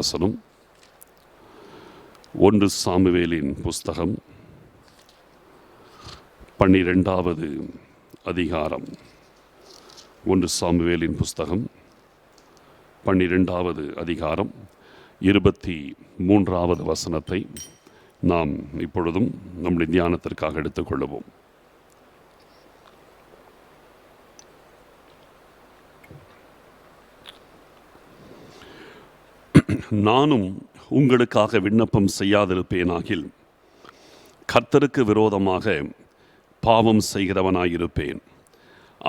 வசனம் 1 சாமுவேலின் புஸ்தகம் 12வது அதிகாரம். 1 சாமுவேலின் புஸ்தகம் 12வது அதிகாரம் 23வது வசனத்தை நாம் இப்பொழுதும் நம்முடைய தியானத்திற்காக எடுத்துக்கொள்வோம். நானும் உங்களுக்காக விண்ணப்பம் செய்யாதிருப்பேனாகில் கர்த்தருக்கு விரோதமாக பாவம் செய்கிறவனாயிருப்பேன்.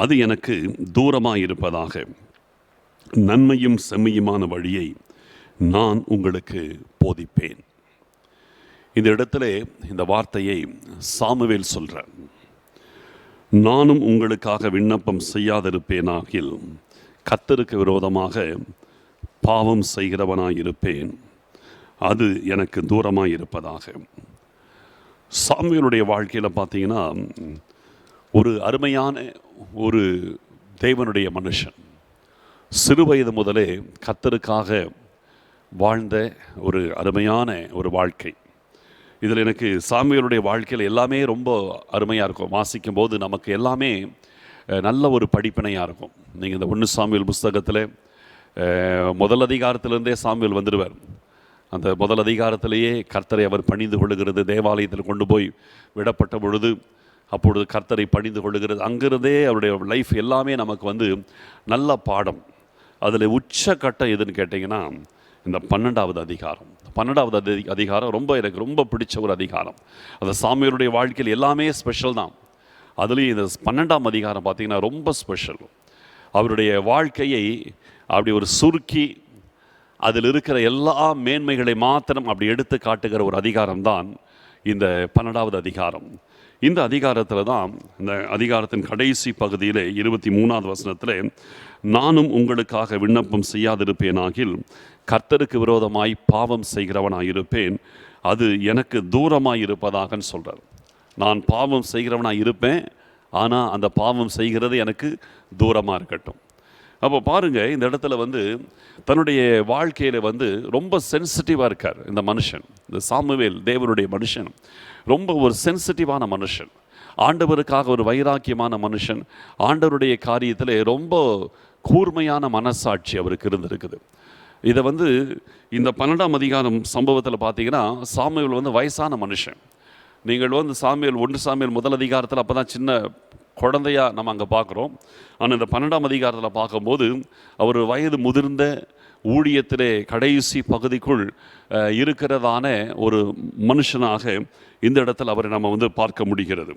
அது எனக்கு தூரமாயிருப்பதாக. நன்மையும் செம்மையுமான வழியை நான் உங்களுக்கு போதிப்பேன். இந்த இடத்துல இந்த வார்த்தையை சாமுவேல் சொல்றார். நானும் உங்களுக்காக விண்ணப்பம் செய்யாதிருப்பேனாகில் கர்த்தருக்கு விரோதமாக பாவம் செய்கிறவனாயிருப்பேன். அது எனக்கு தூரமாயிருப்பதாக. சாமுவேலுடைய வாழ்க்கையில் பார்த்தீங்கன்னா ஒரு அருமையான ஒரு தேவனுடைய மனுஷன். சிறுவயது முதலே கர்த்தருக்காக வாழ்ந்த ஒரு அருமையான ஒரு வாழ்க்கை. இதில் எனக்கு சாமுவேலுடைய வாழ்க்கையில் எல்லாமே ரொம்ப அருமையாக இருக்கும். வாசிக்கும் போது நமக்கு எல்லாமே நல்ல ஒரு படிப்பினையாக இருக்கும். நீங்கள் இந்த 1 சாமுவேல் புஸ்தகத்தில் முதல் அதிகாரத்திலிருந்தே சாமுவேல் வந்துடுவார். அந்த முதல் அதிகாரத்திலேயே கர்த்தரை அவர் பணிந்து கொள்ளுகிறது. தேவாலயத்தில் கொண்டு போய் விடப்பட்ட பொழுது அப்பொழுது கர்த்தரை பணிந்து கொள்ளுகிறது. அங்கிருந்தே அவருடைய லைஃப் எல்லாமே நமக்கு நல்ல பாடம். அதில் உச்சக்கட்டம் எதுன்னு கேட்டிங்கன்னா இந்த 12வது அதிகாரம். 12வது அதிகாரம் எனக்கு ரொம்ப பிடிச்ச ஒரு அதிகாரம். அந்த சாமுவேலுடைய வாழ்க்கையில் எல்லாமே ஸ்பெஷல் தான். அதுலேயும் இந்த 12ஆம் அதிகாரம் பார்த்திங்கன்னா ரொம்ப ஸ்பெஷல். அவருடைய வாழ்க்கையை அப்படி ஒரு சுருக்கி அதில் இருக்கிற எல்லா மேன்மைகளை மாத்திரம் அப்படி எடுத்து காட்டுகிற ஒரு அதிகாரம் தான் இந்த 12வது அதிகாரம். இந்த அதிகாரத்தில் தான், இந்த அதிகாரத்தின் கடைசி பகுதியில் 23வது வசனத்தில், நானும் உங்களுக்காக விண்ணப்பம் செய்யாதிருப்பேனாகில் கர்த்தருக்கு விரோதமாய் பாவம் செய்கிறவனாயிருப்பேன். அது எனக்கு தூரமாய் இருப்பதாகன்னு சொல்கிறார். நான் பாவம் செய்கிறவனாக இருப்பேன், ஆனால் அந்த பாவம் செய்கிறது எனக்கு தூரமாக இருக்கட்டும். அப்போ பாருங்கள், இந்த இடத்துல தன்னுடைய வாழ்க்கையில் ரொம்ப சென்சிட்டிவாக இருக்கார் இந்த மனுஷன். இந்த சாமுவேல் தேவனுடைய மனுஷன் ரொம்ப ஒரு சென்சிட்டிவான மனுஷன். ஆண்டவருக்காக ஒரு வைராக்கியமான மனுஷன். ஆண்டவருடைய காரியத்தில் ரொம்ப கூர்மையான மனசாட்சி அவருக்கு இருந்திருக்குது. இதை இந்த 12ஆம் அதிகாரம் சம்பவத்தில் பார்த்தீங்கன்னா சாமுவேல் வயசான மனுஷன். நீங்கள் சாமுவேல் 1 சாமுவேல் முதல் அதிகாரத்தில் அப்போ தான் சின்ன குழந்தையாக நம்ம அங்கே பார்க்குறோம். ஆனால் இந்த 12ஆம் அதிகாரத்தில் பார்க்கும்போது அவர் வயது முதிர்ந்த ஊழியத்திலே கடைசி பகுதிக்குள் இருக்கிறதான ஒரு மனுஷனாக இந்த இடத்துல அவரை நம்ம பார்க்க முடிகிறது.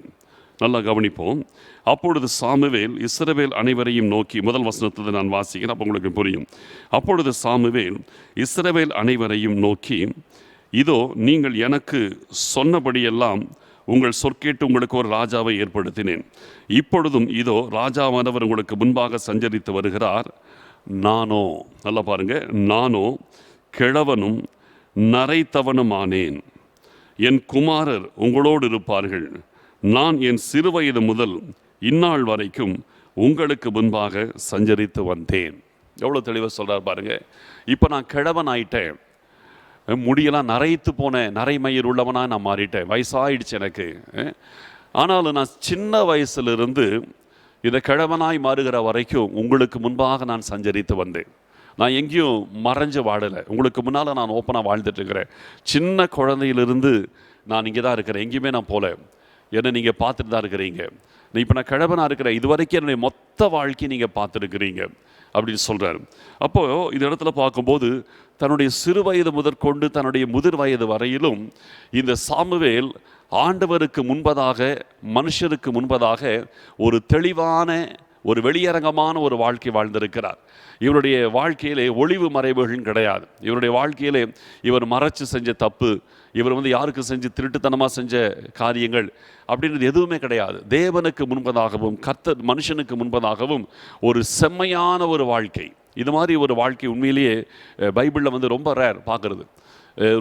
நல்லா கவனிப்போம். அப்பொழுது சாமுவேல் இஸ்ரவேல் அனைவரையும் நோக்கி, முதல் வசனத்தை நான் வாசிக்கிறேன், அப்போ உங்களுக்கு புரியும். அப்பொழுது சாமுவேல் இஸ்ரவேல் அனைவரையும் நோக்கி, இதோ நீங்கள் எனக்கு சொன்னபடியெல்லாம் உங்கள் சொற்கேட்டு உங்களுக்கு ஒரு ராஜாவை ஏற்படுத்தினேன். இப்பொழுதும் இதோ ராஜாவானவர் உங்களுக்கு முன்பாக சஞ்சரித்து வருகிறார். நானோ, நல்லா பாருங்க, நானோ கிழவனும் நரைத்தவனுமானேன். என் குமாரர் உங்களோடு இருப்பார்கள். நான் என் சிறுவயது முதல் இந்நாள் வரைக்கும் உங்களுக்கு முன்பாக சஞ்சரித்து வந்தேன். எவ்வளோ தெளிவாக சொல்கிறார் பாருங்க. இப்போ நான் கிழவன் ஆயிட்டேன், முடியெல்லாம் நரைத்து போன நரைமயிர் உள்ளவனாக நான் மாறிட்டேன், வயசாகிடுச்சு எனக்கு. ஆனாலும் நான் சின்ன வயசுலேருந்து இதை கிழவனாய் மாறுகிற வரைக்கும் உங்களுக்கு முன்பாக நான் சஞ்சரித்து வந்தேன். நான் எங்கேயும் மறைஞ்சு வாழலை, உங்களுக்கு முன்னால் நான் ஓப்பனாக வாழ்ந்துட்டுருக்கிறேன். சின்ன குழந்தையிலிருந்து நான் இங்கே தான் இருக்கிறேன், எங்கேயுமே நான் போகல. என்னை நீங்கள் பார்த்துட்டு தான் இருக்கிறீங்க. இப்போ நான் கிழவனாக இருக்கிறேன், இது வரைக்கும் என்னுடைய மொத்த வாழ்க்கையை நீங்கள் பார்த்துருக்கிறீங்க அப்படின்னு சொல்கிறார். அப்போது இந்த இடத்துல பார்க்கும்போது தன்னுடைய சிறு வயது முதற்கொண்டு தன்னுடைய முதிர் வயது வரையிலும் இந்த சாமுவேல் ஆண்டவருக்கு முன்பதாக, மனுஷருக்கு முன்பதாக ஒரு தெளிவான, ஒரு வெளியரங்கமான ஒரு வாழ்க்கை வாழ்ந்திருக்கிறார். இவருடைய வாழ்க்கையிலே ஒளிவு மறைவுகள் கிடையாது. இவருடைய வாழ்க்கையிலே இவர் மறைச்சு செஞ்ச தப்பு, இவர் யாருக்கு செஞ்சு திருட்டுத்தனமாக செஞ்ச காரியங்கள் அப்படின்றது எதுவுமே கிடையாது. தேவனுக்கு முன்பதாகவும் கர்த்தர் மனுஷனுக்கு முன்பதாகவும் ஒரு செம்மையான ஒரு வாழ்க்கை. இது மாதிரி ஒரு வாழ்க்கை உண்மையிலேயே பைபிளில் ரொம்ப ரேர் பார்க்குறது.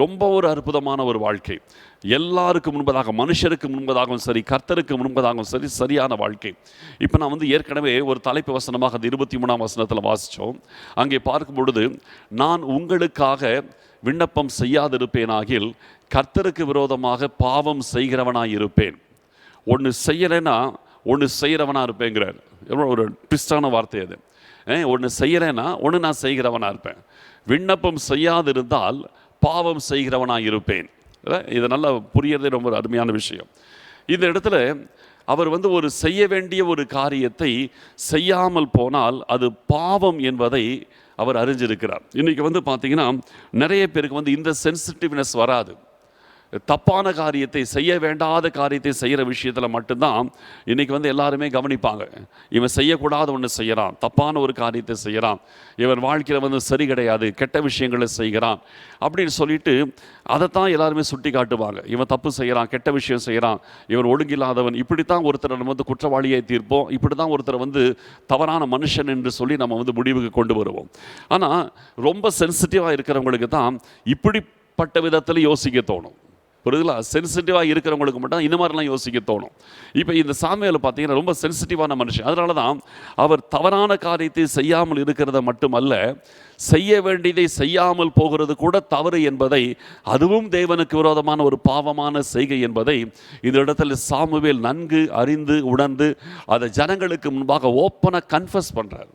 ரொம்ப ஒரு அற்புதமான ஒரு வாழ்க்கை. எல்லாருக்கும் முன்பதாக, மனுஷருக்கு முன்பதாகவும் சரி, கர்த்தருக்கு முன்பதாகவும் சரி, சரியான வாழ்க்கை. இப்போ நான் ஏற்கனவே ஒரு தலைப்பு வசனமாக அந்த 23ஆம் வசனத்தில் வாசித்தோம். அங்கே பார்க்கும் பொழுது, நான் உங்களுக்காக விண்ணப்பம் செய்யாதிருப்பேனாகில் கர்த்தருக்கு விரோதமாக பாவம் செய்கிறவனாய் இருப்பேன். ஒன்று செய்யலைன்னா ஒன்று செய்கிறவனாக இருப்பேங்கிறார். எவ்வளோ ஒரு ட்விஸ்டான வார்த்தை அது. ஒன்று செய்யலைன்னா ஒன்று நான் செய்கிறவனாக இருப்பேன். விண்ணப்பம் செய்யாதிருந்தால் பாவம் செய்கிறவனாக இருப்பேன். இது நல்லா புரியறதே ரொம்ப அருமையான விஷயம். இந்த இடத்துல அவர் ஒரு செய்ய வேண்டிய ஒரு காரியத்தை செய்யாமல் போனால் அது பாவம் என்பதை அவர் அறிஞ்சிருக்கிறார். இன்றைக்கி பார்த்தீங்கன்னா நிறைய பேருக்கு இந்த சென்சிட்டிவ்னஸ் வராது. தப்பான காரியத்தை, செய்ய வேண்டாத காரியத்தை செய்கிற விஷயத்தில் மட்டும்தான் இன்றைக்கி எல்லாருமே கவனிப்பாங்க. இவன் செய்யக்கூடாத ஒன்று செய்கிறான், தப்பான ஒரு காரியத்தை செய்கிறான், இவன் வாழ்க்கையில் சரி கிடையாது, கெட்ட விஷயங்களை செய்கிறான் அப்படின்னு சொல்லிட்டு அதைத்தான் எல்லாருமே சுட்டி காட்டுவாங்க. இவன் தப்பு செய்கிறான், கெட்ட விஷயம் செய்கிறான், இவன் ஒழுங்கில்லாதவன், இப்படித்தான் ஒருத்தரை நம்ம குற்றவாளியை தீர்ப்போம், இப்படி தான் ஒருத்தரை தவறான மனுஷன் என்று சொல்லி நம்ம முடிவுக்கு கொண்டு வருவோம். ஆனால் ரொம்ப சென்சிட்டிவாக இருக்கிறவங்களுக்கு தான் இப்படிப்பட்ட விதத்தில் யோசிக்க தோணும். புரியுதுங்களா? சென்சிட்டிவாக இருக்கிறவங்களுக்கு மட்டும் இந்த மாதிரிலாம் யோசிக்க தோணும். இப்போ இந்த சாமுவேல் பார்த்தீங்கன்னா ரொம்ப சென்சிட்டிவான மனுஷன். அதனால தான் அவர் தவறான காரியத்தை செய்யாமல் இருக்கிறத மட்டுமல்ல, செய்ய வேண்டியதை செய்யாமல் போகிறது கூட தவறு என்பதை, அதுவும் தேவனுக்கு விரோதமான ஒரு பாவமான செய்கை என்பதை இந்த இடத்துல சாமுவேல் நன்கு அறிந்து உணர்ந்து அதை ஜனங்களுக்கு முன்பாக ஓப்பனாக கன்ஃபஸ் பண்ணுறார்.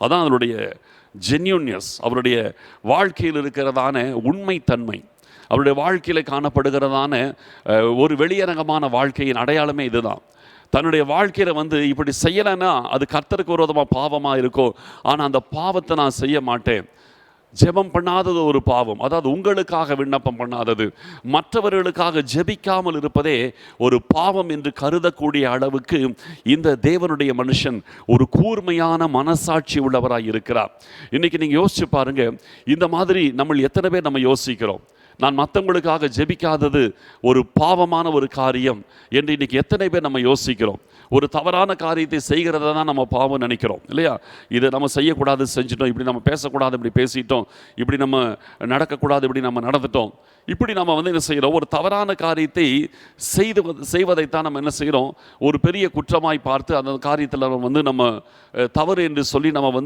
அதான் அவருடைய ஜென்யூன்னஸ், அவருடைய வாழ்க்கையில் இருக்கிறதான உண்மைத்தன்மை, அவருடைய வாழ்க்கையில் காணப்படுகிறதான ஒரு வெளியரங்கமான வாழ்க்கையின் அடையாளமே இதுதான். தன்னுடைய வாழ்க்கையில் இப்படி செய்யலைன்னா அது கர்த்தருக்கு விரோதமாக பாவமாக இருக்கோ, ஆனால் அந்த பாவத்தை நான் செய்ய மாட்டேன். ஜெபம் பண்ணாதது ஒரு பாவம், அதாவது உங்களுக்காக விண்ணப்பம் பண்ணாதது, மற்றவர்களுக்காக ஜெபிக்காமல் இருப்பதே ஒரு பாவம் என்று கருதக்கூடிய அளவுக்கு இந்த தேவனுடைய மனுஷன் ஒரு கூர்மையான மனசாட்சி உள்ளவராக இருக்கிறார். இன்னைக்கு நீங்கள் யோசிச்சு பாருங்க, இந்த மாதிரி நம்ம எத்தனை பேர் நம்ம யோசிக்கிறோம்? நான் மற்றவங்களுக்காக ஜெபிக்காதது ஒரு பாவமான ஒரு காரியம் என்று இன்னைக்கு எத்தனை பேர் நம்ம யோசிக்கிறோம்? ஒரு தவறான காரியத்தை செய்கிறத தான் நம்ம பாவம் நினைக்கிறோம் இல்லையா? இதை நம்ம செய்யக்கூடாது செஞ்சிட்டோம், இப்படி நம்ம பேசக்கூடாது இப்படி பேசிட்டோம், இப்படி நம்ம நடக்கக்கூடாது இப்படி நம்ம நடந்துட்டோம், இப்படி நம்ம என்ன செய்கிறோம்? ஒரு தவறான காரியத்தை செய்வதைத்தான் நம்ம என்ன செய்கிறோம்? ஒரு பெரிய குற்றமாய் பார்த்து அந்த காரியத்தில் நம்ம தவறு என்று சொல்லி நம்ம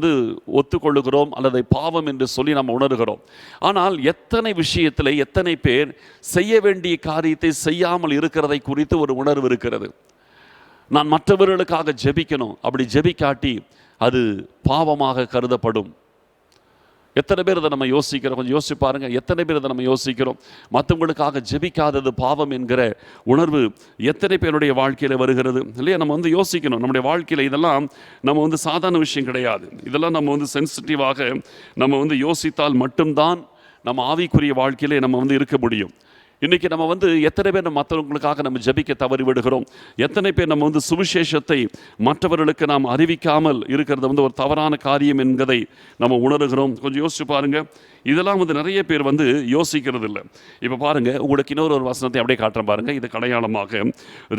ஒத்துக்கொள்ளுகிறோம், அல்லது பாவம் என்று சொல்லி நம்ம உணர்கிறோம். ஆனால் எத்தனை விஷயத்தில் எத்தனை பேர் செய்ய வேண்டிய காரியத்தை செய்யாமல் இருக்கிறதை குறித்து ஒரு உணர்வு இருக்கிறது. நான் மற்றவர்களுக்காக ஜெபிக்கணும், அப்படி ஜெபிக்காட்டி அது பாவமாக கருதப்படும். எத்தனை பேர் இதை நம்ம யோசிக்கிறோம்? கொஞ்சம் யோசிச்சு பாருங்க. எத்தனை பேர் இதை நம்ம யோசிக்கிறோம்? மற்றவங்களுக்காக ஜெபிக்காதது பாவம் என்கிற உணர்வு எத்தனை பேருடைய வாழ்க்கையில் வருகிறது இல்லையா? நம்ம யோசிக்கணும். நம்முடைய வாழ்க்கையில் இதெல்லாம் நம்ம சாதாரண விஷயம் கிடையாது. இதெல்லாம் நம்ம சென்சிட்டிவாக நம்ம யோசித்தால் மட்டும்தான் நம்ம ஆவிக்குரிய வாழ்க்கையிலே நம்ம இருக்க முடியும். இன்றைக்கி நம்ம எத்தனை பேர் நம்ம மற்றவங்களுக்காக நம்ம ஜெபிக்க தவறி விடுகிறோம்? எத்தனை பேர் நம்ம சுவிசேஷத்தை மற்றவர்களுக்கு நாம் அறிவிக்காமல் இருக்கிறது ஒரு தவறான காரியம் என்பதை நம்ம உணர்கிறோம்? கொஞ்சம் யோசிச்சு பாருங்க. இதெல்லாம் நிறைய பேர் யோசிக்கிறது இல்லை. இப்போ பாருங்க, உங்களுக்கு இன்னொரு வசனத்தை அப்படியே காட்டுறேன் பாருங்க. இது அடையாளமாக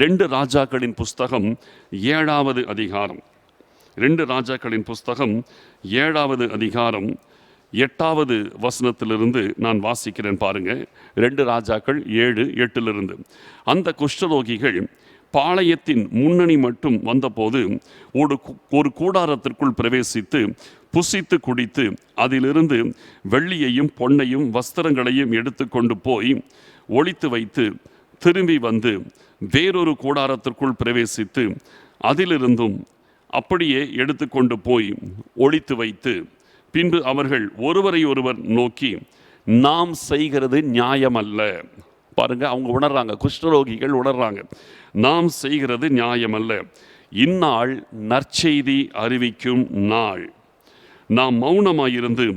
2 ராஜாக்களின் புஸ்தகம் 7வது அதிகாரம். 2 ராஜாக்களின் புஸ்தகம் 7வது அதிகாரம் 8வது வசனத்திலிருந்து நான் வாசிக்கிறேன் பாருங்க. 2 ராஜாக்கள் 7:8. அந்த குஷ்டரோகிகள் பாளையத்தின் முன்னணி மட்டும் வந்தபோது ஒரு கூடாரத்திற்குள் பிரவேசித்து புசித்து குடித்து அதிலிருந்து வெள்ளியையும் பொன்னையும் வஸ்திரங்களையும் எடுத்து கொண்டு போய் ஒளித்து வைத்து திரும்பி வந்து வேறொரு கூடாரத்திற்குள் பிரவேசித்து அதிலிருந்தும் அப்படியே எடுத்து கொண்டு போய் ஒளித்து வைத்து பின்பு அவர்கள் ஒருவரை ஒருவர் நோக்கி, நாம் செய்கிறது நியாயமல்ல. பாருங்க, அவங்க உணர்றாங்க, குஷ்டரோகிகள் உணர்றாங்க, நாம் செய்கிறது நியாயமல்ல. இந்நாள் நற்செய்தி அறிவிக்கும் நாள். நாம் மௌனமாயிருந்து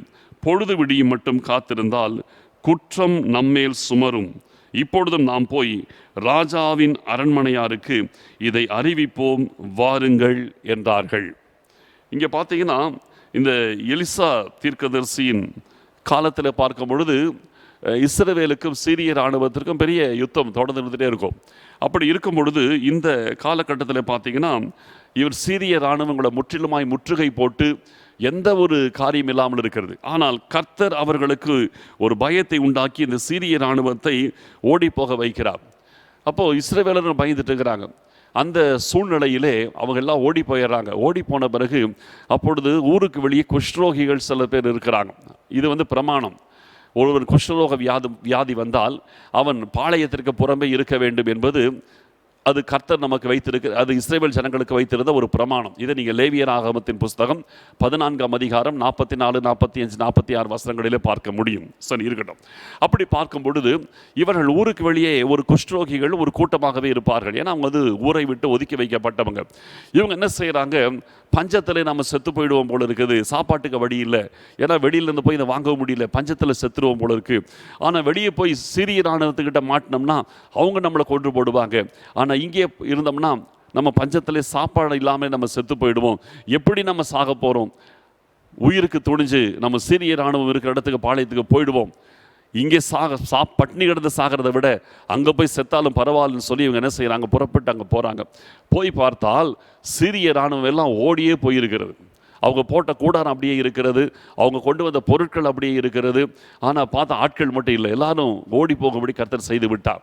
பொழுது விடியும் மட்டும் காத்திருந்தால் குற்றம் நம்மேல் சுமரும். இப்பொழுதும் நாம் போய் ராஜாவின் அரண்மனையாருக்கு இதை அறிவிப்போம், வாருங்கள் என்றார்கள். இங்கே பார்த்தீங்கன்னா, இந்த எலிசா தீர்க்கதரிசியின் காலத்தில் பார்க்கும் பொழுது இஸ்ரவேலுக்கும் சீரிய இராணுவத்திற்கும் பெரிய யுத்தம் தொடர்ந்துகிட்டே இருக்கும். அப்படி இருக்கும் பொழுது இந்த காலகட்டத்தில் பார்த்தீங்கன்னா, இவர் சீரிய இராணுவங்களை முற்றிலுமாய் முற்றுகை போட்டு எந்த ஒரு காரியம் இல்லாமல் இருக்கிறது. ஆனால் கர்த்தர் அவர்களுக்கு ஒரு பயத்தை உண்டாக்கி இந்த சீரிய இராணுவத்தை ஓடி போக வைக்கிறார். அப்போது இஸ்ரவேலர்கள் பயந்துட்டு இருக்கிறாங்க. அந்த சூழ்நிலையிலே அவங்க எல்லாம் ஓடி போயிடுறாங்க. ஓடி போன பிறகு அப்பொழுது ஊருக்கு வெளியே குஷ்டரோகிகள் சில பேர் இருக்கிறாங்க. இது பிரமாணம். ஒருவன் குஷ்டரோக வியாதி வந்தால் அவன் பாளையத்திற்கு புறம்பே இருக்க வேண்டும் என்பது அது கர்த்தர் நமக்கு வைத்திருக்க, அது இஸ்ரவேல் ஜனங்களுக்கு வைத்திருந்த ஒரு பிரமாணம். இதை நீங்கள் லேவியர் ஆகமத்தின் புஸ்தகம் 14ஆம் அதிகாரம் 44, 45, 46 வசனங்களிலே பார்க்க முடியும். சரி, இருக்கட்டும். அப்படி பார்க்கும் பொழுது இவர்கள் ஊருக்கு வெளியே ஒரு குஷ்டரோகிகள் ஒரு கூட்டமாகவே இருப்பார்கள். ஏன்னா அவங்க வந்து ஊரை விட்டு ஒதுக்கி வைக்கப்பட்டவங்க. இவங்க என்ன செய்கிறாங்க, பஞ்சத்தில் நம்ம செத்து போயிடுவோம் போல இருக்குது, சாப்பாட்டுக்கு வழி இல்லை, ஏன்னா வெளியிலேருந்து போய் இதை வாங்க முடியல, பஞ்சத்தில் செத்துருவோம் போல இருக்குது. ஆனால் வெளியே போய் சிறிய இராணுவத்துக்கிட்ட மாட்டினோம்னா அவங்க நம்மளை கொன்று போடுவாங்க. ஆனால் இங்கே இருந்தோம்னா நம்ம பஞ்சத்திலே சாப்பாடு இல்லாமல் நம்ம செத்து போயிடுவோம், எப்படி நம்ம சாக போகிறோம், உயிருக்கு துணிஞ்சு நம்ம சிறிய இராணுவம் இருக்கிற இடத்துக்கு பாளையத்துக்கு போயிடுவோம், இங்கே பட்னி கிடந்து சாகிறத விட அங்கே போய் செத்தாலும் பரவாயில்லன்னு சொல்லி இவங்க என்ன செய்கிறாங்க, புறப்பட்டு அங்கே போகிறாங்க. போய் பார்த்தால் சிறிய இராணுவம் எல்லாம் ஓடியே போயிருக்கிறது. அவங்க போட்ட கூடாரம் அப்படியே இருக்கிறது, அவங்க கொண்டு வந்த பொருட்கள் அப்படியே இருக்கிறது. ஆனால் பார்த்தா ஆட்கள் மட்டும் இல்லை, எல்லாரும் ஓடி போகும்படி கர்த்தர் செய்து விட்டார்.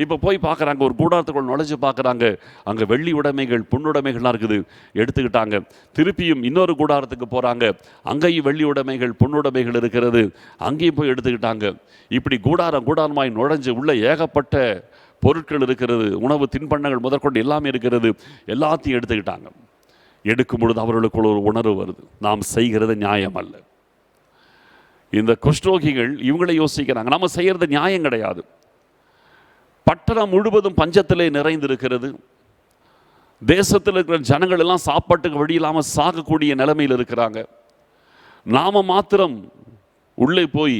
இப்போ போய் பார்க்குறாங்க, ஒரு கூடாரத்துக்குள் நுழைஞ்சு பார்க்குறாங்க, அங்கே வெள்ளி உடைமைகள் பொன்னுடைமைகள்லாம் இருக்குது, எடுத்துக்கிட்டாங்க. திருப்பியும் இன்னொரு கூடாரத்துக்கு போகிறாங்க, அங்கேயும் வெள்ளி உடைமைகள் பொன்னுடைமைகள் இருக்கிறது, அங்கேயும் போய் எடுத்துக்கிட்டாங்க. இப்படி கூடாரமாய் நுழைஞ்சு உள்ள ஏகப்பட்ட பொருட்கள் இருக்கிறது, உணவு தின்பண்டங்கள் முதற்கொண்டு எல்லாமே இருக்கிறது, எல்லாத்தையும் எடுத்துக்கிட்டாங்க. எடுக்கும் பொழுது அவர்களுக்குள்ள ஒரு உணர்வு வருது, நாம் செய்கிறது நியாயம் அல்ல. இந்த குஷ்டரோகிகள் இவங்களை யோசிக்கிறாங்க, நம்ம செய்கிறது நியாயம் கிடையாது. பட்டணம் முழுவதும் பஞ்சத்திலே நிறைந்திருக்கிறது, தேசத்தில் இருக்கிற ஜனங்கள் எல்லாம் சாப்பாட்டுக்கு வழி இல்லாமல் சாகக்கூடிய நிலைமையில் இருக்கிறாங்க. நாம மாத்திரம் உள்ளே போய்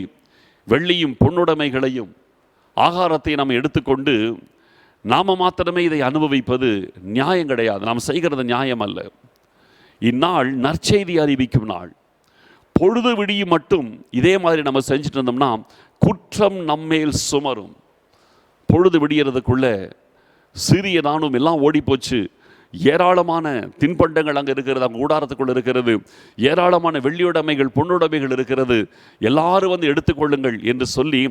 வெள்ளியும் பொன்னுடைமைகளையும் ஆகாரத்தை நாம் எடுத்துக்கொண்டு நாம மாத்திரமே இதை அனுபவிப்பது நியாயம் கிடையாது, நாம் செய்கிறது நியாயம் அல்ல. இந்நாள் நற்செய்தி அறிவிக்கும் நாள். பொழுது விடியும் மட்டும் இதே மாதிரி நம்ம செஞ்சுட்டு இருந்தோம்னா குற்றம் நம்மேல் சுமரும். பொழுது விடியறதுக்குள்ள சிறிய இராணுவம் எல்லாம் ஓடி போச்சு, ஏராளமான தின்பண்டங்கள் அங்கே இருக்கிறது, அங்கே கூடாரத்துக்குள்ள இருக்கிறது, ஏராளமான வெள்ளியுடைமைகள் பொன்னுடைமைகள் இருக்கிறது, எல்லாரும் வந்து எடுத்துக்கொள்ளுங்கள் என்று சொல்லி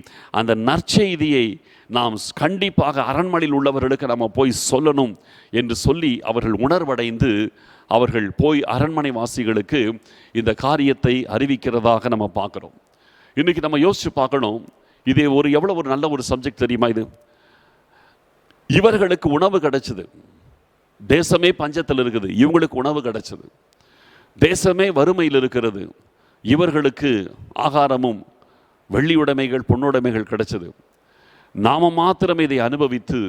அந்த நற்செய்தியை நாம் கண்டிப்பாக அரண்மனையில் உள்ளவர்களுக்கு நம்ம போய் சொல்லணும் என்று சொல்லி அவர்கள் உணர்வடைந்து அவர்கள் போய் அரண்மனை வாசிகளுக்கு இந்த காரியத்தை அறிவிக்கிறதாக நம்ம பார்க்குறோம். இன்றைக்கி நம்ம யோசித்து பார்க்கணும், இது எவ்வளோ ஒரு நல்ல ஒரு சப்ஜெக்ட் தெரியுமா? இது இவர்களுக்கு உணவு கிடைச்சது, தேசமே பஞ்சத்தில் இருக்குது, இவங்களுக்கு உணவு கிடைச்சது, தேசமே வறுமையில் இருக்கிறது, இவர்களுக்கு ஆகாரமும் வெள்ளியுடைமைகள் பொன்னுடைமைகள் கிடைச்சது. நாம மாத்திரம் இதை அனுபவித்து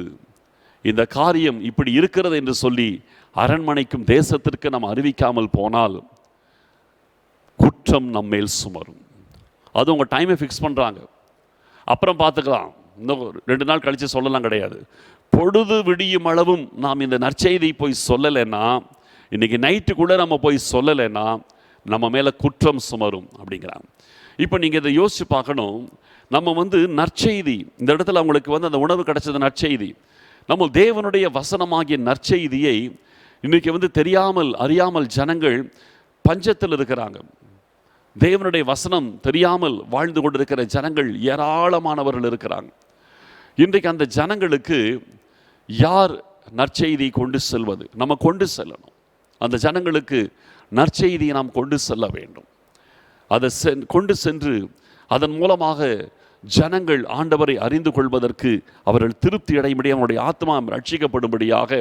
இந்த காரியம் இப்படி இருக்கிறது என்று சொல்லி அரண்மனைக்கும் தேசத்திற்கு நாம் அறிவிக்காமல் போனால் குற்றம் நம்மேல் சுமரும். அது உங்கள் டைமை ஃபிக்ஸ் பண்ணுறாங்க, அப்புறம் பார்த்துக்கலாம், இன்னும் 2 நாள் கழித்து சொல்லலாம் கிடையாது. பொழுது விடியும் அளவும் நாம் இந்த நற்செய்தி போய் சொல்லலைன்னா, இன்றைக்கி நைட்டுக்குள்ளே நம்ம போய் சொல்லலைன்னா நம்ம மேலே குற்றம் சுமரும் அப்படிங்கிறாங்க. இப்போ நீங்கள் இதை யோசித்து பார்க்கணும், நம்ம வந்து நற்செய்தி, இந்த இடத்துல அவங்களுக்கு வந்து அந்த உணவு கிடைச்சது நற்செய்தி, நம்ம தேவனுடைய வசனமாகிய நற்செய்தியை இன்றைக்கி வந்து தெரியாமல் அறியாமல் ஜனங்கள் பஞ்சத்தில் இருக்கிறாங்க. தேவனுடைய வசனம் தெரியாமல் வாழ்ந்து கொண்டிருக்கிற ஜனங்கள் ஏராளமானவர்கள் இருக்கிறாங்க. இன்றைக்கு அந்த ஜனங்களுக்கு யார் நற்செய்தியை கொண்டு செல்வது? நம்ம கொண்டு செல்லணும். அந்த ஜனங்களுக்கு நற்செய்தியை நாம் கொண்டு செல்ல வேண்டும். அதை கொண்டு சென்று அதன் மூலமாக ஜனங்கள் ஆண்டவரை அறிந்து கொள்வதற்கு அவர்கள் திருப்தி அடையும்படியாக அவனுடைய ஆத்மா ரட்சிக்கப்படும்படியாக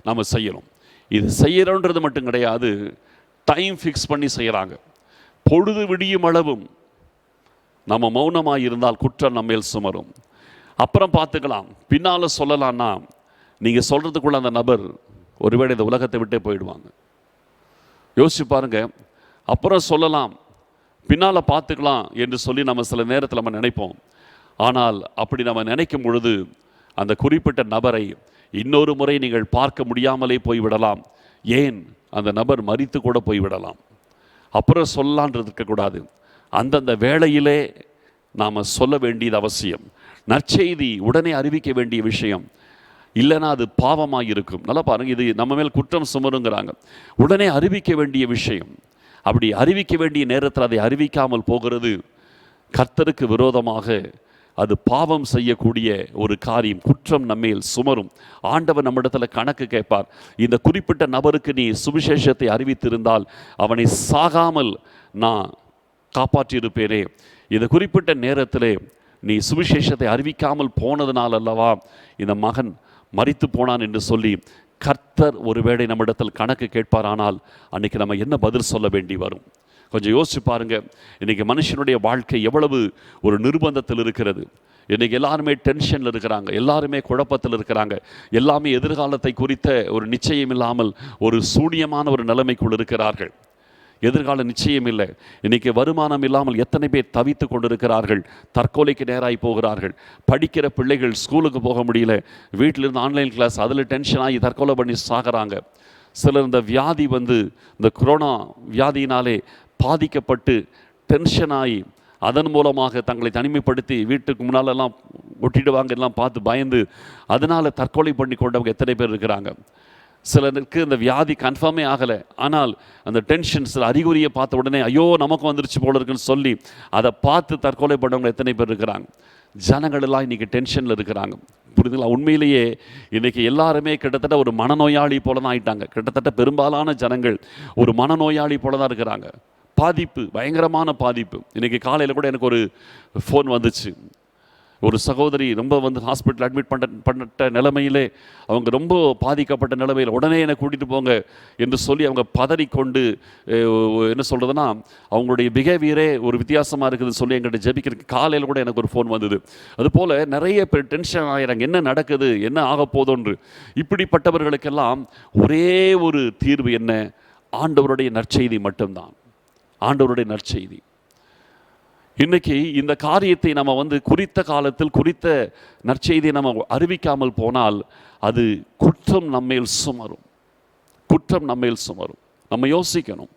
நாம் செய்யணும். இது செய்யறோன்றது மட்டும் கிடையாது, டைம் ஃபிக்ஸ் பண்ணி செய்கிறாங்க. பொழுது விடியும் அளவும் நம்ம மௌனமாக இருந்தால் குற்றம் நம்மேல் சுமரும். அப்புறம் பார்த்துக்கலாம், பின்னால் சொல்லலான்னா நீங்கள் சொல்கிறதுக்குள்ள அந்த நபர் ஒருவேளை இந்த உலகத்தை விட்டே போயிடுவாங்க. யோசிச்சு பாருங்க, அப்புறம் சொல்லலாம், பின்னால் பார்த்துக்கலாம் என்று சொல்லி நம்ம சில நேரத்தில் நம்ம நினைப்போம். ஆனால் அப்படி நம்ம நினைக்கும் பொழுது அந்த குறிப்பிட்ட நபரை இன்னொரு முறை நீங்கள் பார்க்க முடியாமலே போய்விடலாம். ஏன், அந்த நபர் மரித்து கூட போய்விடலாம். அப்புறம் சொல்லலான்றது இருக்கக்கூடாது, அந்தந்த வேளையிலே நாம் சொல்ல வேண்டியது அவசியம். நற்செய்தி உடனே அறிவிக்க வேண்டிய விஷயம், இல்லைன்னா அது பாவமாக இருக்கும். நல்லா பாருங்கள், இது நம்ம மேல் குற்றம் சுமருங்கிறாங்க. உடனே அறிவிக்க வேண்டிய விஷயம், அப்படி அறிவிக்க வேண்டிய நேரத்தில் அதை அறிவிக்காமல் போகிறது கர்த்தருக்கு விரோதமாக அது பாவம் செய்யக்கூடிய ஒரு காரியம். குற்றம் நம்மேல் சுமரும். ஆண்டவர் நம்மிடத்தில் கணக்கு கேட்பார். இந்த குறிப்பிட்ட நபருக்கு நீ சுவிசேஷத்தை அறிவித்திருந்தால் அவனை சாகாமல் நான் காப்பாற்றியிருப்பேனே, இந்த குறிப்பிட்ட நேரத்திலே நீ சுவிசேஷத்தை அறிவிக்காமல் போனதுனால் அல்லவா இந்த மகன் மரித்து போனான் என்று சொல்லி கர்த்தர் ஒருவேளை நம்மிடத்தில் கணக்கு கேட்பாரானால் அன்றைக்கி நம்ம என்ன பதில் சொல்ல வேண்டி வரும்? கொஞ்சம் யோசிச்சு பாருங்க. இன்றைக்கி மனுஷனுடைய வாழ்க்கை எவ்வளவு ஒரு நிர்பந்தத்தில் இருக்கிறது. இன்றைக்கி எல்லாருமே டென்ஷனில் இருக்கிறாங்க, எல்லாருமே குழப்பத்தில் இருக்கிறாங்க, எல்லாமே எதிர்காலத்தை குறித்த ஒரு நிச்சயம் இல்லாமல் ஒரு சூனியமான ஒரு நிலைமைக்குள் இருக்கிறார்கள். எதிர்கால நிச்சயம் இல்லை. இன்றைக்கி வருமானம் இல்லாமல் எத்தனை பேர் தவித்து கொண்டிருக்கிறார்கள், தற்கொலைக்கு நேராகி போகிறார்கள். படிக்கிற பிள்ளைகள் ஸ்கூலுக்கு போக முடியல, வீட்டிலிருந்து ஆன்லைன் கிளாஸ், அதில் டென்ஷன் ஆகி தற்கொலை பண்ணி சாகிறாங்க. சிலர் இந்த வியாதி இந்த கொரோனா வியாதியினாலே பாதிக்கப்பட்டு டென்ஷன் ஆகி அதன் மூலமாக தங்களை தனிமைப்படுத்தி வீட்டுக்கு முன்னாலெல்லாம் ஒட்டிடுவாங்க, எல்லாம் பார்த்து பயந்து அதனால் தற்கொலை பண்ணி கொண்டவங்க எத்தனை பேர் இருக்கிறாங்க. சிலருக்கு இந்த வியாதி கன்ஃபார்மே ஆகலை, ஆனால் அந்த டென்ஷன் சில அறிகுறியை பார்த்த உடனே ஐயோ நமக்கு வந்துருச்சு போல இருக்குன்னு சொல்லி அதை பார்த்து தற்கொலை பண்ணவங்க எத்தனை பேர் இருக்கிறாங்க. ஜனங்கள் எல்லாம் இன்றைக்கி டென்ஷனில் இருக்கிறாங்க. புரியுதுங்களா? உண்மையிலேயே இன்றைக்கி எல்லாருமே கிட்டத்தட்ட ஒரு மனநோயாளி போல தான் ஆயிட்டாங்க. கிட்டத்தட்ட பெரும்பாலான ஜனங்கள் ஒரு மனநோயாளி போல தான் இருக்கிறாங்க. பாதிப்பு, பயங்கரமான பாதிப்பு. இன்றைக்கி காலையில் கூட எனக்கு ஒரு ஃபோன் வந்துச்சு. ஒரு சகோதரி ரொம்ப ஹாஸ்பிட்டல் அட்மிட் பண்ண நிலைமையிலே, அவங்க ரொம்ப பாதிக்கப்பட்ட நிலைமையில் உடனே என்னை கூட்டிகிட்டு போங்க என்று சொல்லி அவங்க பதறிக்கொண்டு என்ன சொல்கிறதுனா அவங்களுடைய பிஹேவியரே ஒரு வித்தியாசமாக இருக்குதுன்னு சொல்லி எங்கிட்ட ஜெபிக்கிறதுக்கு காலையில் கூட எனக்கு ஒரு ஃபோன் வந்தது. அதுபோல் நிறைய பேர் டென்ஷன் ஆகிறாங்க, என்ன நடக்குது, என்ன ஆக போதோன்று. இப்படிப்பட்டவர்களுக்கெல்லாம் ஒரே ஒரு தீர்வு என்ன? ஆண்டவருடைய நற்செய்தி மட்டும்தான். ஆண்டவருடைய நற்செய்தி. இன்னைக்கு இந்த காரியத்தை நம்ம குறித்த காலத்தில் குறித்த நற்செய்தியை நம்ம அறிவிக்காமல் போனால் அது குற்றம் நம்மேல் சுமரும். குற்றம் நம்மேல் சுமரும். நம்ம யோசிக்கணும்.